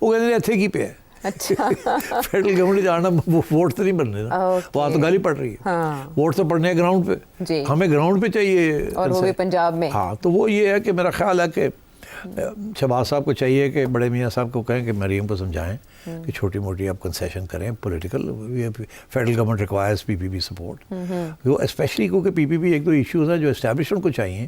وہ کہتے ہیں ایتھے کی پہ ہے. فیڈرل گورنمنٹ جانا, ووٹ تو نہیں بننے نا, وہاں تو گالی پڑ رہی ہے, ووٹ تو پڑنے ہیں گراؤنڈ پہ, ہمیں گراؤنڈ پہ چاہیے, اور وہ بھی پنجاب میں. ہاں تو وہ یہ ہے کہ میرا خیال ہے کہ شہباز صاحب کو چاہیے کہ بڑے میاں صاحب کو کہیں کہ مریم کو سمجھائیں کہ چھوٹی موٹی آپ کنسیشن کریں. پولیٹیکل فیڈرل گورنمنٹ ریکوائرز پی پی پی سپورٹ, وہ اسپیشلی کیونکہ پی پی پی ایک دو ایشوز ہیں جو اسٹیبلشمنٹ کو چاہیے,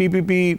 PPP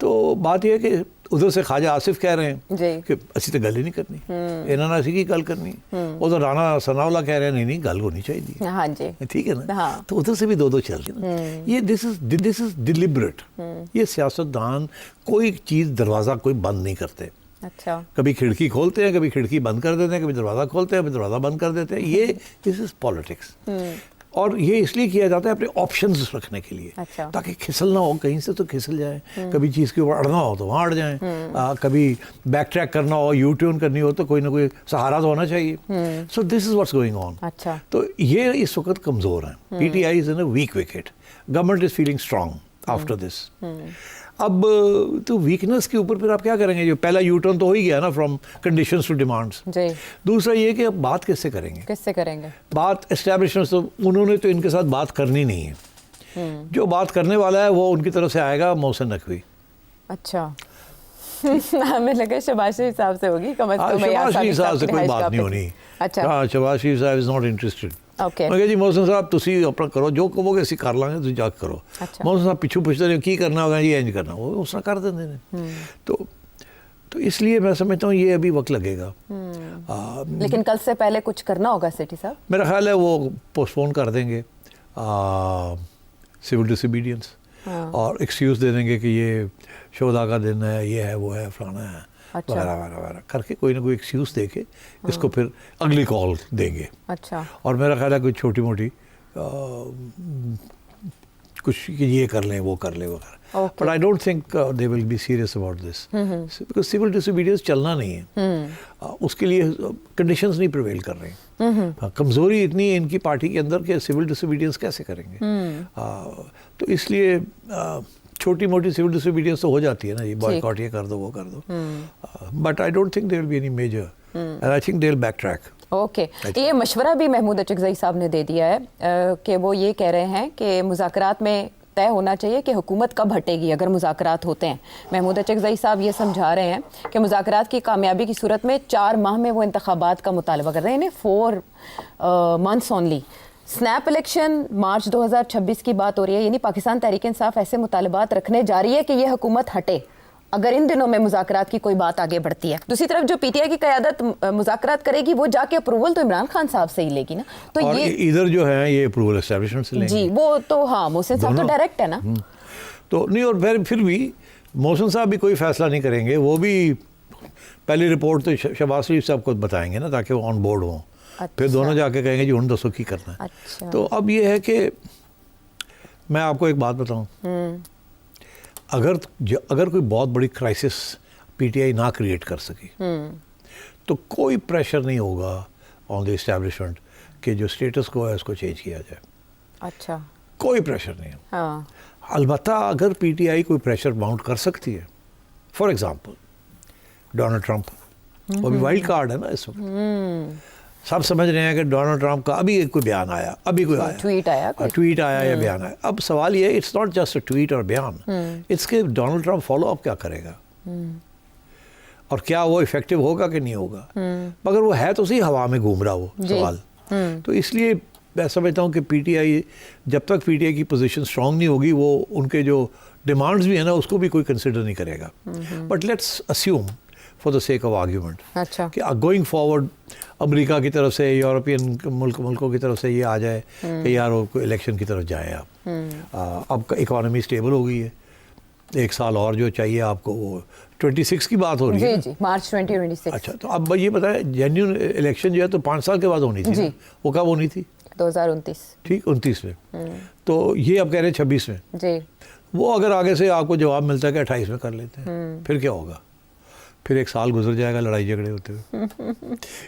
تو بات یہ ہے کہ ادھر سے خواجہ آصف کہہ رہے ہیں جی کہ اسی تو گل ہی نہیں کرنی, انہوں نے اسی کی گل کرنی, ادھر رانا ثناء اللہ کہہ رہے ہیں نہیں گل ہونی چاہیے, ہاں جی ٹھیک ہے نا. ہاں تو ادھر سے بھی دو چل رہی نا. یہ دس از ڈیلیبریٹ. یہ سیاستدان کوئی چیز دروازہ کوئی بند نہیں کرتے, اچھا کبھی کھڑکی کھولتے ہیں, کبھی کھڑکی بند کر دیتے ہیں, کبھی دروازہ کھولتے ہیں, کبھی دروازہ بند کر دیتے ہیں. یہ دس از پالیٹکس. اور یہ اس لیے کیا جاتا ہے اپنے آپشنز رکھنے کے لیے, اچھا تاکہ کھسل نہ ہو, کہیں سے تو کھسل جائیں, کبھی چیز کے اوپر اڑنا ہو تو وہاں اڑ جائیں, کبھی بیک ٹریک کرنا ہو, یو ٹرن کرنی ہو تو کوئی نہ کوئی سہارا تو ہونا چاہیے. So this is what's going on. اچھا تو یہ اس وقت کمزور ہیں. P T I is in a weak wicket. Government is feeling strong after this. اب تو ویکنس کے اوپر پھر آپ کیا کریں گے؟ جو پہلا یو ٹرن تو ہو ہی گیا نا, فرام کنڈیشنز ٹو ڈیمانڈس. جی دوسرا یہ کہ اب بات کس سے کریں گے؟ کس سے کریں گے بات؟ اسٹیبلشمنٹ تو انہوں نے تو ان کے ساتھ بات کرنی نہیں ہے. جو بات کرنے والا ہے وہ ان کی طرف سے آئے گا, محسن نقوی. اچھا ہمیں لگا شہباز شریف صاحب سے ہوگی, کم از کم شہباز شریف صاحب سے کوئی بات نہیں ہونی. اچھا ہاں, شہباز شریف صاحب از ناٹ انٹرسٹڈ. اوکے میں کہا جی محسن صاحب تسی اپنا کرو, جو کہو گے اسی کر لیں گے, تسی جا کے کرو. محسن صاحب پیچھو پوچھتے رہے کی کرنا ہوگا, یہ انج کرنا, وہ اس طرح کر دیں نے. تو اس لیے میں سمجھتا ہوں یہ ابھی وقت لگے گا. لیکن کل سے پہلے کچھ کرنا ہوگا سیٹھی صاحب. میرا خیال ہے وہ پوسٹ پون کر دیں گے سول ڈس اوبیڈینس, اور ایکسکیوز دے دیں گے کہ یہ شہداء کا دن ہے, یہ ہے, وہ ہے, فلانا ہے, وغیرہ وغیرہ وغیرہ کر کے کوئی نہ کوئی ایکسکیوز دے کے اس کو پھر اگلی کال دیں گے. اچھا اور میرا خیال ہے کوئی چھوٹی موٹی کچھ یہ کر لیں, وہ کر لیں وغیرہ. But I don't think they will be serious about this, because civil disobedience چلنا نہیں ہے. اس کے لیے کنڈیشنز نہیں پریویل کر رہے ہیں. کمزوری اتنی ہے ان کی پارٹی کے اندر کہ سول ڈس اوبیڈینس کیسے کریں گے. تو اس لیے چھوٹی موٹی سول ڈس اوبیڈینس تو ہو جاتی ہے نا, یہ بائیکاٹ یہ کر دو, وہ کر دو. But I don't think there will be any major, and I think they will backtrack. Okay, یہ مشورہ بھی محمود اچکزئی صاحب نے دے دیا ہے کہ وہ یہ کہہ رہے ہیں کہ مذاکرات میں طے ہونا چاہیے کہ حکومت کب ہٹے گی اگر مذاکرات ہوتے ہیں. محمود اچکزئی صاحب یہ سمجھا رہے ہیں کہ مذاکرات کی کامیابی کی صورت میں 4 ماہ میں وہ انتخابات کا مطالبہ کر رہے ہیں, 4 months only. Snap election March 2026 کی بات ہو رہی ہے, یعنی پاکستان تحریک انصاف ایسے مطالبات رکھنے جا رہی ہے کہ یہ حکومت ہٹے اگر ان دنوں میں مذاکرات کی کوئی بات آگے بڑھتی ہے. دوسری طرف جو پی ٹی آئی کی قیادت مذاکرات کرے گی وہ جا کے اپروول تو عمران خان صاحب سے ہی لے گی نا. تو اور یہ ادھر جو ہے یہ اپروول اسٹیبلشمنٹ سے لیں گے. جی وہ تو ہاں, محسن صاحب تو ڈائریکٹ ہے نا. تو نہیں, اور پھر بھی محسن صاحب بھی کوئی فیصلہ نہیں کریں گے, وہ بھی پہلی رپورٹ تو شہباز شریف صاحب کو بتائیں گے نا تاکہ وہ آن بورڈ ہوں. پھر دونوں جا کے کہیں گے جی ہن دسو کی کرنا ہے. تو اب یہ ہے کہ میں آپ کو ایک بات بتاؤں, اگر کوئی بہت بڑی کرائسس پی ٹی آئی نہ کریٹ کر سکی تو کوئی پریشر نہیں ہوگا آن دی اسٹیبلشمنٹ کہ جو اسٹیٹس کو ہے اس کو چینج کیا جائے. اچھا, کوئی پریشر نہیں ہے. ہاں البتہ اگر پی ٹی آئی کوئی پریشر ماؤنٹ کر سکتی ہے, فار ایگزامپل ڈونلڈ ٹرمپ, وہ بھی وائلڈ کارڈ ہے نا اس وقت. سب سمجھ رہے ہیں کہ ڈونلڈ ٹرمپ کا ابھی کوئی بیان آیا, ابھی کوئی آیا ٹویٹ آیا یا بیان آیا. اب سوال یہ ہے, it's not just a tweet اور بیان, اٹس کہ ڈونلڈ ٹرمپ فالو اپ کیا کرے گا اور کیا وہ افیکٹو ہوگا کہ نہیں ہوگا. مگر وہ ہے تو صحیح ہوا میں گھوم رہا وہ سوال. تو اس لیے میں سمجھتا ہوں کہ پی ٹی آئی جب تک پی ٹی آئی کی پوزیشن اسٹرانگ نہیں ہوگی وہ ان کے جو ڈیمانڈز بھی ہیں نا اس کو بھی کوئی کنسیڈر نہیں کرے گا. But let's assume for the sake of argument کہ گوئنگ فارورڈ امریکہ کی طرف سے, یورپین ملکوں کی طرف سے یہ آ جائے کہ یار وہ الیکشن کی طرف جائیں آپ. اب اکانومی اسٹیبل ہو گئی ہے, 1 سال اور جو چاہیے آپ کو, وہ 26 کی بات ہو رہی ہے. جی مارچ 2026. اچھا, تو اب یہ بتائیں جینیون الیکشن جو ہے تو 5 سال کے بعد ہونی تھی. وہ کب ہونی تھی؟ 2029. ٹھیک, 29 میں. تو یہ اب کہہ رہے ہیں 26 میں. جی, وہ اگر آگے سے آپ کو جواب ملتا ہے کہ 28 میں کر لیتے ہیں, پھر کیا ہوگا؟ پھر 1 سال گزر جائے گا لڑائی جھگڑے ہوتے ہوئے,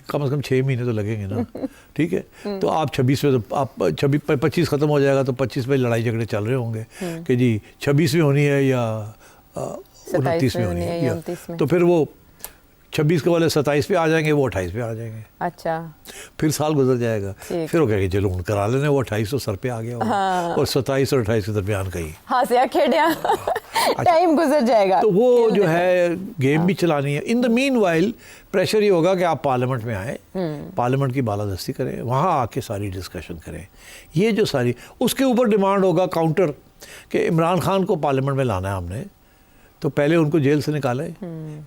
کم از کم 6 مہینے تو لگیں گے نا. ٹھیک ہے, تو آپ 26 میں, تو آپ 25 ختم ہو جائے گا تو 25 میں لڑائی جھگڑے چل رہے ہوں گے کہ جی 26 میں ہونی ہے یا 29 میں ہونی ہے. تو پھر وہ 26 کے والے 27 پہ آ جائیں گے, وہ 28 پہ آ جائیں گے. اچھا, پھر سال گزر جائے گا, پھر وہ کہیں گے چلو ان کرا لینے, وہ 28 تو سر پہ آ گیا اور 27 اور 28 کے درمیان کہیں ہاسیا کھیڑیا ٹائم گزر جائے گا. تو وہ جو ہے گیم بھی چلانی ہے. ان دا مین وائل پریشر یہ ہوگا کہ آپ پارلیمنٹ میں آئیں, پارلیمنٹ کی بالادستی کریں, وہاں آ کے ساری ڈسکشن کریں. یہ جو ساری اس کے اوپر ڈیمانڈ ہوگا کاؤنٹر کہ عمران خان کو پارلیمنٹ میں لانا ہے ہم نے, تو پہلے ان کو جیل سے نکالا ہے,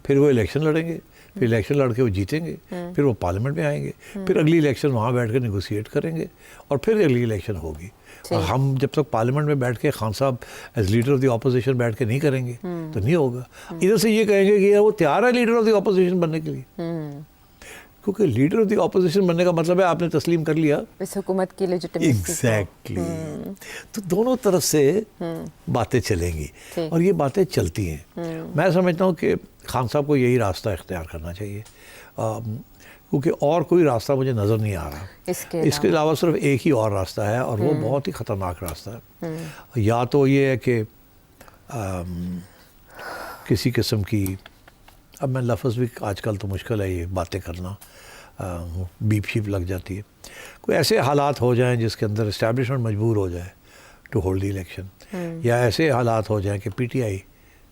پھر وہ الیکشن لڑیں گے, پھر الیکشن لڑ کے وہ جیتیں گے, پھر وہ پارلیمنٹ میں آئیں گے, پھر اگلی الیکشن وہاں بیٹھ کے نیگوشیٹ کریں گے, اور پھر اگلی الیکشن ہوگی. اور ہم جب تک پارلیمنٹ میں بیٹھ کے خان صاحب as leader of the opposition بیٹھ کے نہیں کریں گے تو نہیں ہوگا. ادھر سے یہ کہیں گے کہ وہ تیار ہے لیڈر آف دی اپوزیشن بننے کے لیے, کیونکہ لیڈر آف دی اپوزیشن بننے کا مطلب ہے آپ نے تسلیم کر لیا اس حکومت کی لیجٹمیسی. ایگزیکٹلی. تو دونوں طرف سے باتیں چلیں گی اور یہ باتیں چلتی ہیں. میں سمجھتا ہوں کہ خان صاحب کو یہی راستہ اختیار کرنا چاہیے, کیونکہ اور کوئی راستہ مجھے نظر نہیں آ رہا. اس کے علاوہ صرف ایک ہی اور راستہ ہے, اور وہ بہت ہی خطرناک راستہ ہے. یا تو یہ ہے کہ کسی قسم کی, اب میں لفظ بھی آج کل تو مشکل ہے یہ باتیں کرنا, بیپ شیپ لگ جاتی ہے, کوئی ایسے حالات ہو جائیں جس کے اندر اسٹیبلشمنٹ مجبور ہو جائے ٹو ہولڈ دی الیکشن, یا ایسے حالات ہو جائیں کہ پی ٹی آئی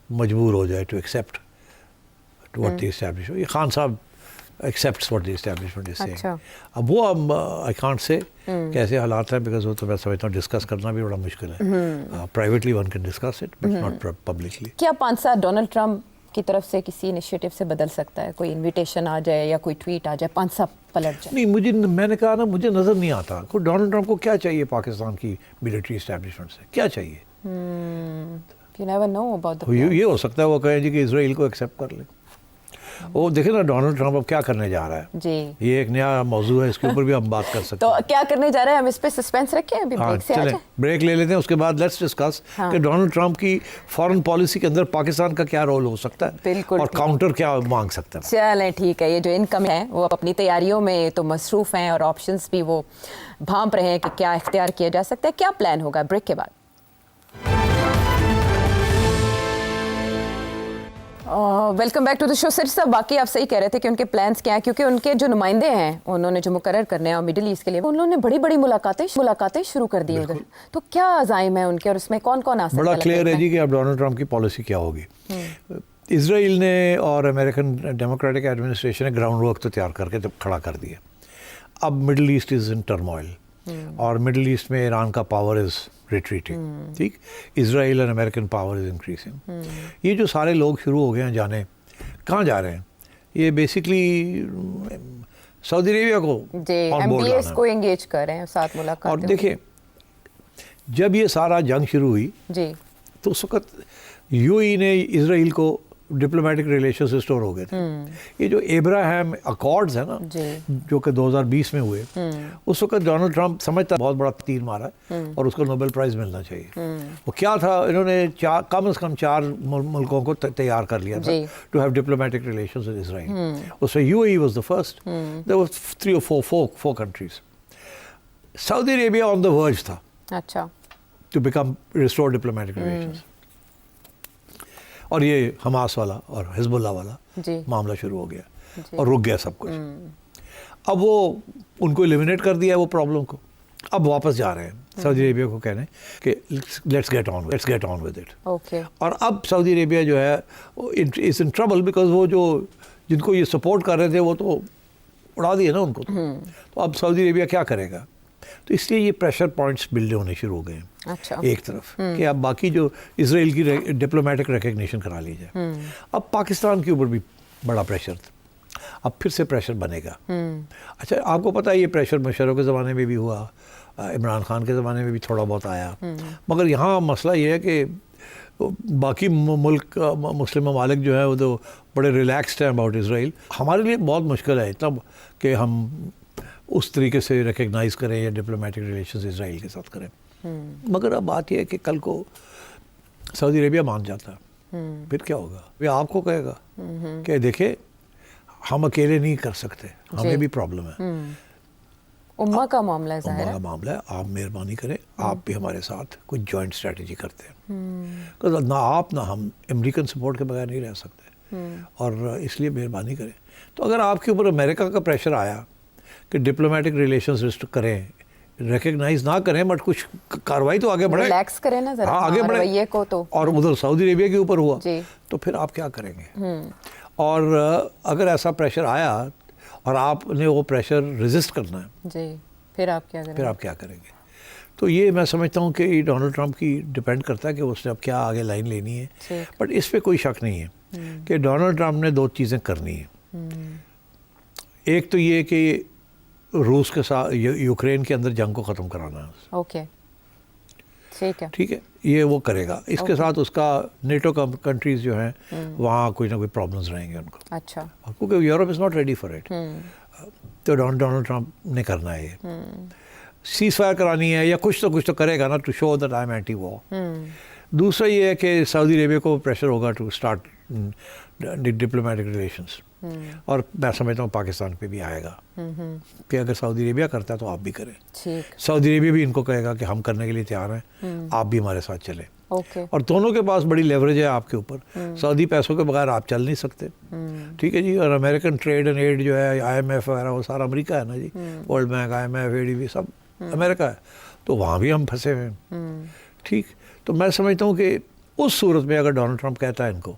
مجبور ہو جائے to accept what the establishment, یہ خان صاحب accepts what the establishment is saying. اب وہ I can't say کیسے حالات ہیں, because وہ تو میں سمجھتا ہوں ڈسکس کرنا بھی بڑا مشکل ہے. Privately one can discuss it but not publicly. کیا 5 سال ڈونلڈ ٹرمپ کی طرف سے کسی انیشیٹو سے بدل سکتا ہے؟ کوئی انویٹیشن آ جائے یا کوئی ٹویٹ آ جائے 5 سال پلٹ جائے؟ نہیں, میں نے کہا نا, مجھے نظر نہیں آتا کوئی ڈونلڈ ٹرمپ کو کیا چاہیے پاکستان کی ملٹری اسٹیبلشمنٹ سے, کیا چاہیے. You never know about the یہ ہو سکتا ہے وہ کہیں جی کہ اسرائیل کو ایکسیپٹ کر لیں. وہ دیکھیں نا ڈونلڈ ٹرمپ اب کیا کرنے جا رہا ہے. جی, یہ ایک نیا موضوع ہے, اس کے اوپر بھی ہم بات کر سکتے تو ہیں. کیا کرنے جا رہے ہیں, ہم اس پہ سسپینس رکھیں, ابھی بریک سے آ جائیں. بریک لے لیتے ہیں, اس کے بعد لیٹس ڈسکس کہ ڈونلڈ ٹرمپ کی فارن پالیسی کے اندر پاکستان کا کیا رول ہو سکتا ہے, بالکل, اور کاؤنٹر کیا مانگ سکتا ہے. چلیں ٹھیک ہے. یہ جو انکم ہے وہ اپنی تیاریوں میں تو مصروف ہیں, اور آپشنز بھی وہ بھانپ رہے ہیں کہ کیا اختیار کیا جا سکتا ہے. کیا پلان ہوگا بریک کے بعد. ویلکم بیک ٹو دا شو. سر صاحب, باقی آپ صحیح کہہ رہے تھے کہ ان کے پلانس کیا ہیں, کیونکہ ان کے جو نمائندے ہیں انہوں نے جو مقرر کرنے ہیں اور مڈل ایسٹ کے لیے, انہوں نے بڑی بڑی ملاقاتیں شروع کر دی ادھر. تو کیا عزائم ہے ان کے, اور اس میں کون کون آ سکتا ہے؟ بڑا کلیئر ہے جی کہ اب ڈونلڈ ٹرمپ کی پالیسی کیا ہوگی. اسرائیل نے اور امریکن ڈیموکریٹک ایڈمنسٹریشن نے گراؤنڈ ورک تو تیار کر کے کھڑا کر دیا. اب Middle East is in turmoil, اور مڈل ایسٹ میں ایران کا پاور از ریٹریٹنگ, ٹھیک, اسرائیل اور امریکن پاور از انکریزنگ. یہ جو سارے لوگ شروع ہو گئے ہیں جانے, کہاں جا رہے ہیں, یہ بیسکلی سعودی عربیہ کو آن بورڈ لانا ہے, کو انگیج کر رہے ہیں, ساتھ ملاقات. اور دیکھیں جب یہ سارا جنگ شروع ہوئی جی تو اس وقت یو ای نے اسرائیل کو ڈپلومیٹک ریلیشنز ریسٹور ہو گئے تھے. یہ جو ابراہیم اکارڈز ہیں نا, جو کہ 2020 میں ہوئے, اس وقت ڈونلڈ ٹرمپ سمجھتا ہے بہت بڑا تیر مارا ہے اور اس کو نوبل پرائز ملنا چاہیے. وہ کیا تھا, انہوں نے کم از کم 4 ملکوں کو تیار کر لیا تھا to have diplomatic relations with Israel. اس میں U A was the first, there was 3 or 4 countries. سعودی عربیہ آن دا ورج تھا اچھا to become restore diplomatic relations, اور یہ حماس والا اور حزب اللہ والا معاملہ شروع ہو گیا اور رک گیا سب کچھ. اب وہ ان کو ایلیمینیٹ کر دیا ہے وہ پرابلم کو. اب واپس جا رہے ہیں سعودی عربیہ کو کہنے کہ let's get on with it. اور اب سعودی عربیہ جو ہے از ان ٹربل, بیکاز وہ جو جن کو یہ سپورٹ کر رہے تھے وہ تو اڑا دیے نا ان کو. تو اب سعودی عربیہ کیا کرے گا, تو اس لیے یہ پریشر پوائنٹس بلڈ ہونے شروع ہو گئے ہیں. ایک طرف کہ اب باقی جو اسرائیل کی ڈپلومیٹک ریکگنیشن کرا لی جائے. اب پاکستان کے اوپر بھی بڑا پریشر تھا, اب پھر سے پریشر بنے گا. اچھا آپ کو پتہ ہے یہ پریشر مشرف کے زمانے میں بھی ہوا, عمران خان کے زمانے میں بھی تھوڑا بہت آیا, مگر یہاں مسئلہ یہ ہے کہ باقی ملک مسلم ممالک جو ہے وہ تو بڑے ریلیکسڈ ہیں اباؤٹ اسرائیل. ہمارے لیے بہت مشکل ہے اتنا کہ ہم اس طریقے سے ریکگنائز کریں یا ڈپلومیٹک ریلیشنز اسرائیل کے ساتھ کریں. مگر اب بات یہ ہے کہ کل کو سعودی عربیہ مان جاتا ہے, پھر کیا ہوگا؟ وہ آپ کو کہے گا کہ دیکھیں ہم اکیلے نہیں کر سکتے, ہمیں بھی پرابلم ہے, امہ کا معاملہ ہے, ظاہر ہے معاملہ ہے, آپ مہربانی کریں, آپ بھی ہمارے ساتھ کوئی جوائنٹ اسٹریٹجی کرتے ہیں. نہ آپ نہ ہم امریکن سپورٹ کے بغیر نہیں رہ سکتے, اور اس لیے مہربانی کریں. تو اگر آپ کے اوپر امریکہ کا پریشر آیا کہ ڈپلومیٹک ریلیشنز کریں, ریکگنائز نہ کریں, بٹ کچھ کاروائی تو آگے بڑھے, ریلیکس کریں نا ذرا, آگے بڑھے رویے کو, تو اور ادھر سعودی عربیہ کے اوپر ہوا تو پھر آپ کیا کریں گے؟ اور اگر ایسا پریشر آیا اور آپ نے وہ پریشر ریزسٹ کرنا ہے, جی, پھر آپ کیا کریں گے؟ گے؟ تو یہ میں سمجھتا ہوں کہ ڈونلڈ ٹرمپ کی ڈپینڈ کرتا ہے کہ اس نے اب کیا آگے لائن لینی ہے. بٹ اس پہ کوئی شک نہیں ہے کہ ڈونلڈ ٹرمپ نے 2 چیزیں کرنی ہیں. ایک تو یہ کہ روس کے ساتھ یوکرین کے اندر جنگ کو ختم کرانا ہے. اوکے ٹھیک ہے, یہ وہ کرے گا. اس کے ساتھ اس کا نیٹو کنٹریز جو ہیں وہاں کوئی نہ کوئی پرابلمز رہیں گے ان کو. اچھا, کیونکہ Europe is not ready for it. تو ڈونلڈ ٹرمپ نے کرنا ہے یہ, سیز فائر کرانی ہے یا کچھ تو کرے گا نا, to show that I am anti war. دوسرا یہ ہے کہ سعودی عربیہ کو پریشر ہوگا ٹو اسٹارٹ ڈپلومیٹک ریلیشنس, اور میں سمجھتا ہوں پاکستان پہ بھی آئے گا کہ اگر سعودی عربیہ کرتا ہے تو آپ بھی کریں. سعودی عربیہ بھی ان کو کہے گا کہ ہم کرنے کے لیے تیار ہیں, آپ بھی ہمارے ساتھ چلیں. اور دونوں کے پاس بڑی لیوریج ہے آپ کے اوپر. سعودی پیسوں کے بغیر آپ چل نہیں سکتے. ٹھیک ہے جی. اور امریکن ٹریڈ اینڈ ایڈ جو ہے, آئی ایم ایف وغیرہ, وہ سارا امریکہ ہے نا جی. World bank, I M F, A D B, سب امریکہ ہے. تو وہاں بھی ہم پھنسے ہوئے ہیں. ٹھیک, تو میں سمجھتا ہوں کہ اس صورت میں اگر ڈونلڈ ٹرمپ کہتا ہے ان کو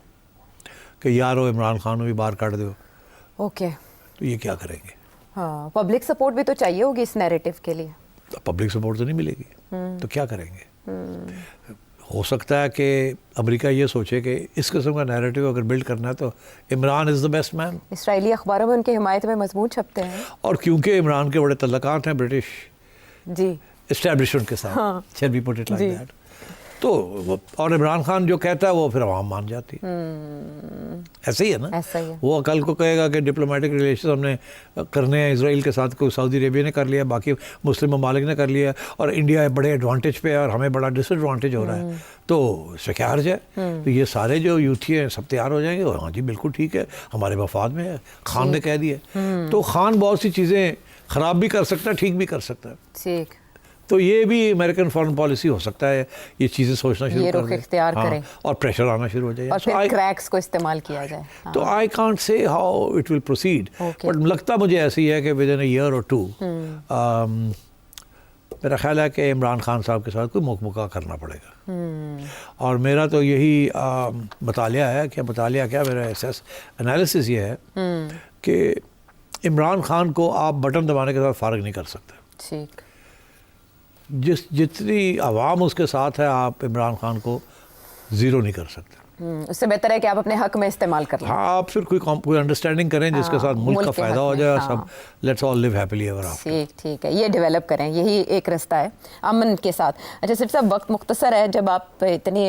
کہ یارو عمران خان کو بھی باہر کاٹ دو, اوکے, تو یہ کیا کریں گے؟ ہاں, پبلک سپورٹ بھی تو چاہیے ہوگی اس نیریٹو کے لیے. پبلک سپورٹ تو نہیں ملے گی, تو کیا کریں گے؟ ہو سکتا ہے کہ امریکہ یہ سوچے کہ اس قسم کا نیریٹو اگر بلڈ کرنا ہے تو عمران از دا بیسٹ مین. اسرائیلی اخباروں میں ان کی حمایت میں مضمون چھپتے ہیں, اور کیونکہ عمران کے بڑے تعلقات ہیں برٹش جی اسٹیبلشمنٹ کے ساتھ, shall we put it like that. تو اور عمران خان جو کہتا ہے وہ پھر عوام مان جاتی. ایسے ہی ہے نا. وہ کل کو کہے گا کہ ڈپلومیٹک ریلیشن ہم نے کرنے ہیں اسرائیل کے ساتھ, کوئی سعودی عربیہ نے کر لیا, باقی مسلم ممالک نے کر لیا, اور انڈیا بڑے ایڈوانٹیج پہ ہے اور ہمیں بڑا ڈس ایڈوانٹیج ہو رہا ہے. تو اس سے کیا حرج ہے؟ تو یہ سارے جو یوتھی ہیں سب تیار ہو جائیں گے, ہاں جی بالکل ٹھیک ہے, ہمارے مفاد میں ہے, خان نے کہہ دیا. تو خان بہت سی چیزیں خراب بھی کر سکتا ہے, ٹھیک بھی کر سکتا ہے. تو یہ بھی امریکن فارن پالیسی ہو سکتا ہے, یہ چیزیں سوچنا شروع کر دیں, اختیار کریں اور پریشر آنا شروع ہو جائے, اور پھر کریکس کو استعمال کیا جائے. تو I can't say how it will proceed, but لگتا مجھے ایسی ہے کہ ود ان اے ایئر اور 2 میرا خیال ہے کہ عمران خان صاحب کے ساتھ کوئی مکمکہ کرنا پڑے گا. اور میرا تو یہی مطالعہ ہے, کہ مطالعہ کیا, میرا انالیسس یہ ہے کہ عمران خان کو آپ بٹن دبانے کے ساتھ فارغ نہیں کر سکتے. جتنی عوام اس کے ساتھ ہے, آپ عمران خان کو زیرو نہیں کر سکتے. اس سے بہتر ہے کہ آپ اپنے حق میں استعمال کر لیں. ہاں, آپ پھر کوئی انڈرسٹینڈنگ کریں جس کے ساتھ ملک کا فائدہ ہو جائے, سب let's all live happily ever after. ٹھیک ہے, یہ ڈیولپ کریں, یہی ایک رستہ ہے امن کے ساتھ. اچھا صرف صاحب, وقت مختصر ہے, جب آپ اتنی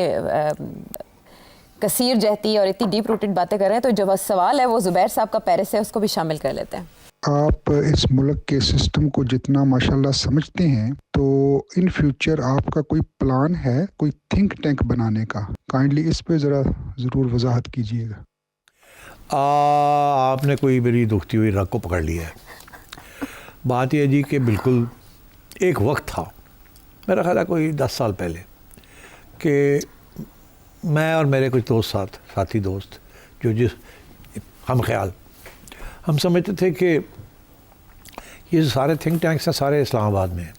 کثیر جہتی اور اتنی ڈیپ روٹڈ باتیں کر رہے ہیں, تو جو سوال ہے وہ زبیر صاحب کا پیرس ہے, اس کو بھی شامل کر لیتے ہیں. آپ اس ملک کے سسٹم کو جتنا ماشاءاللہ سمجھتے ہیں, تو ان فیوچر آپ کا کوئی پلان ہے کوئی تھنک ٹینک بنانے کا؟ کائنڈلی اس پہ ذرا ضرور وضاحت کیجیے گا. آپ نے کوئی میری دکھتی ہوئی رگ کو پکڑ لیا ہے. بات یہ جی کہ بالکل ایک وقت تھا, میرا خیال ہے کوئی 10 سال پہلے, کہ میں اور میرے کچھ ساتھی دوست جو ہم خیال ہم سمجھتے تھے کہ یہ سارے تھنک ٹینکس ہیں سارے اسلام آباد میں ہیں,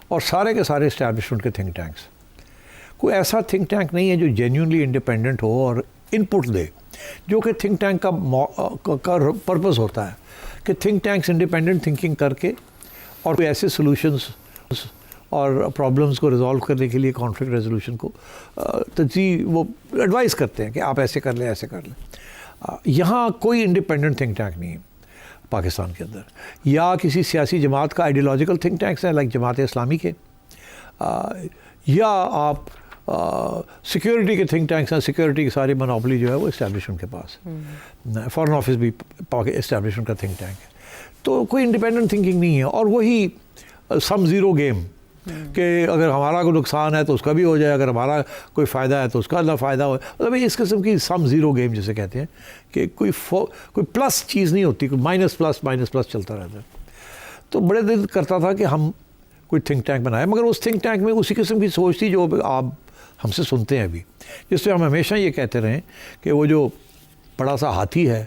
اور سارے کے سارے اسٹیبلشمنٹ کے تھنک ٹینکس. کوئی ایسا تھنک ٹینک نہیں ہے جو جینیونلی انڈیپینڈنٹ ہو اور ان پٹ دے, جو کہ تھنک ٹینک کا پرپز ہوتا ہے کہ تھنک ٹینکس انڈیپینڈنٹ تھنکنگ کر کے اور کوئی ایسے سولوشنس اور پرابلمس کو ریزالو کرنے کے لیے کانفلکٹ ریزولوشن کو وہ ایڈوائز کرتے ہیں کہ آپ ایسے کر لیں, ایسے کر لیں. یہاں کوئی انڈیپینڈنٹ تھنک ٹینک نہیں ہے پاکستان کے اندر, یا کسی سیاسی جماعت کا آئیڈیالوجیکل تھنک ٹینکس ہیں لائک جماعت اسلامی کے, یا آپ سیکیورٹی کے تھنک ٹینکس ہیں, سیکیورٹی کی ساری منوپلی جو ہے وہ اسٹیبلشمنٹ کے پاس, فارن آفس بھی اسٹیبلشمنٹ کا تھنک ٹینک ہے. تو کوئی انڈیپینڈنٹ تھنکنگ نہیں ہے, اور وہی سم زیرو گیم کہ اگر ہمارا کوئی نقصان ہے تو اس کا بھی ہو جائے, اگر ہمارا کوئی فائدہ ہے تو اس کا نہ فائدہ ہو. مطلب اس قسم کی سم زیرو گیم جسے کہتے ہیں, کہ کوئی پلس چیز نہیں ہوتی, کوئی مائنس پلس چلتا رہتا ہے. تو بڑے دل کرتا تھا کہ ہم کوئی تھنک ٹینک بنائیں, مگر اس تھنک ٹینک میں اسی قسم کی سوچ تھی جو آپ ہم سے سنتے ہیں ابھی, جس پہ ہم ہمیشہ یہ کہتے رہیں کہ وہ جو بڑا سا ہاتھی ہے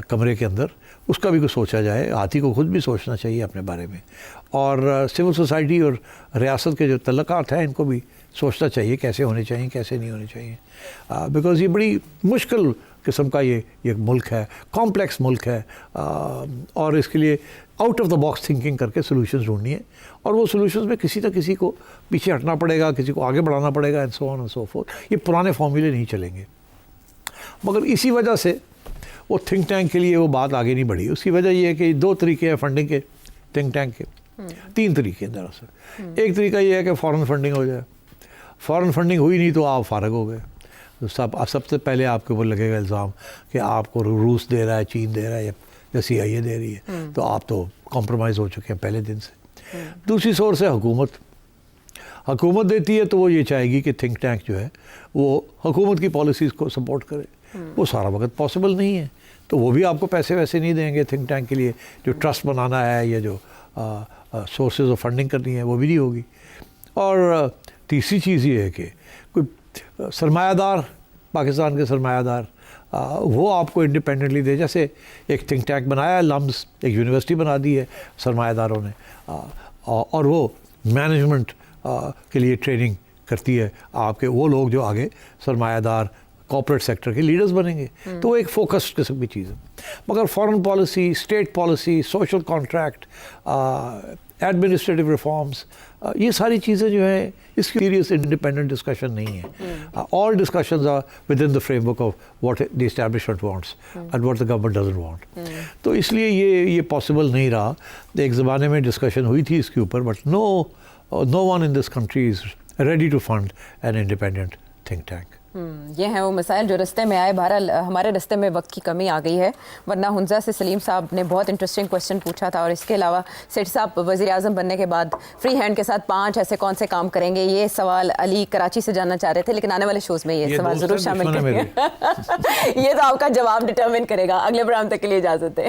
کمرے کے اندر, اس کا بھی کچھ سوچا جائے. ہاتھی کو خود بھی سوچنا چاہیے اپنے بارے میں, اور سول سوسائٹی اور ریاست کے جو تعلقات ہیں ان کو بھی سوچنا چاہیے کیسے ہونے چاہیے, کیسے نہیں ہونے چاہیے, بیکاز یہ بڑی مشکل قسم کا یہ ملک ہے، کمپلیکس ملک ہے، اور اس کے لیے out of the box thinking کر کے سولوشنز ڈھونڈنی ہے، اور وہ سولوشنز میں کسی نہ کسی کو پیچھے ہٹنا پڑے گا، کسی کو آگے بڑھانا پڑے گا، and so on and so forth. یہ پرانے فارمولے نہیں چلیں گے. مگر اسی وجہ سے وہ تھنک ٹینک کے لیے وہ بات آگے نہیں بڑھی. اس کی وجہ یہ ہے کہ 2 طریقے ہیں فنڈنگ کے تھنک ٹینک کے، 3 طریقے ہیں دراصل. ایک طریقہ یہ ہے کہ فورن فنڈنگ ہو جائے. فورن فنڈنگ ہوئی نہیں تو آپ فارغ ہو گئے. سب سے پہلے آپ کے اوپر لگے گا الزام کہ آپ کو روس دے رہا ہے، چین دے رہا ہے، یا CIA دے رہی ہے، تو آپ تو کمپرومائز ہو چکے ہیں پہلے دن سے. دوسری سورس ہے حکومت دیتی ہے تو وہ یہ چاہے گی کہ تھنک ٹینک جو ہے وہ حکومت کی پالیسیز کو سپورٹ کرے. وہ سارا وقت پاسبل نہیں ہے، تو وہ بھی آپ کو پیسے ویسے نہیں دیں گے تھنک ٹینک کے لیے. جو ٹرسٹ بنانا ہے یا جو سورسز آف فنڈنگ کرنی ہے وہ بھی نہیں ہوگی. اور تیسری چیز یہ ہے کہ کوئی سرمایہ دار، پاکستان کے سرمایہ دار، وہ آپ کو انڈیپینڈنٹلی دے. جیسے ایک تھنک ٹینک بنایا ہے لمز، ایک یونیورسٹی بنا دی ہے سرمایہ داروں نے، اور وہ مینجمنٹ کے لیے ٹریننگ کرتی ہے آپ کے وہ لوگ جو آگے سرمایہ دار کارپوریٹ سیکٹر کے لیڈرز بنیں گے. تو وہ ایک فوکسڈ قسم کی چیز ہے. مگر foreign policy, state policy, social contract, administrative reforms, یہ ساری چیزیں جو ہیں اس کی سیریس انڈیپینڈنٹ ڈسکشن نہیں ہے. All discussions are within the framework of what the establishment wants and what the government doesn't want. تو اس لیے یہ پاسبل نہیں رہا. ایک زمانے میں ڈسکشن ہوئی تھی اس کے اوپر، but no one in this country is ready to fund an independent think tank. یہ ہیں وہ مسائل جو رستے میں آئے. بہرحال ہمارے رستے میں وقت کی کمی آ گئی ہے، ورنہ ہنزا سے سلیم صاحب نے بہت انٹرسٹنگ کویشچن پوچھا تھا. اور اس کے علاوہ سیٹھ صاحب وزیر اعظم بننے کے بعد فری ہینڈ کے ساتھ 5 ایسے کون سے کام کریں گے، یہ سوال علی کراچی سے جاننا چاہ رہے تھے، لیکن آنے والے شوز میں یہ سوال ضرور شامل کریں گے. یہ تو آپ کا جواب ڈٹرمن کرے گا. اگلے پروگرام تک کے لیے اجازت ہے.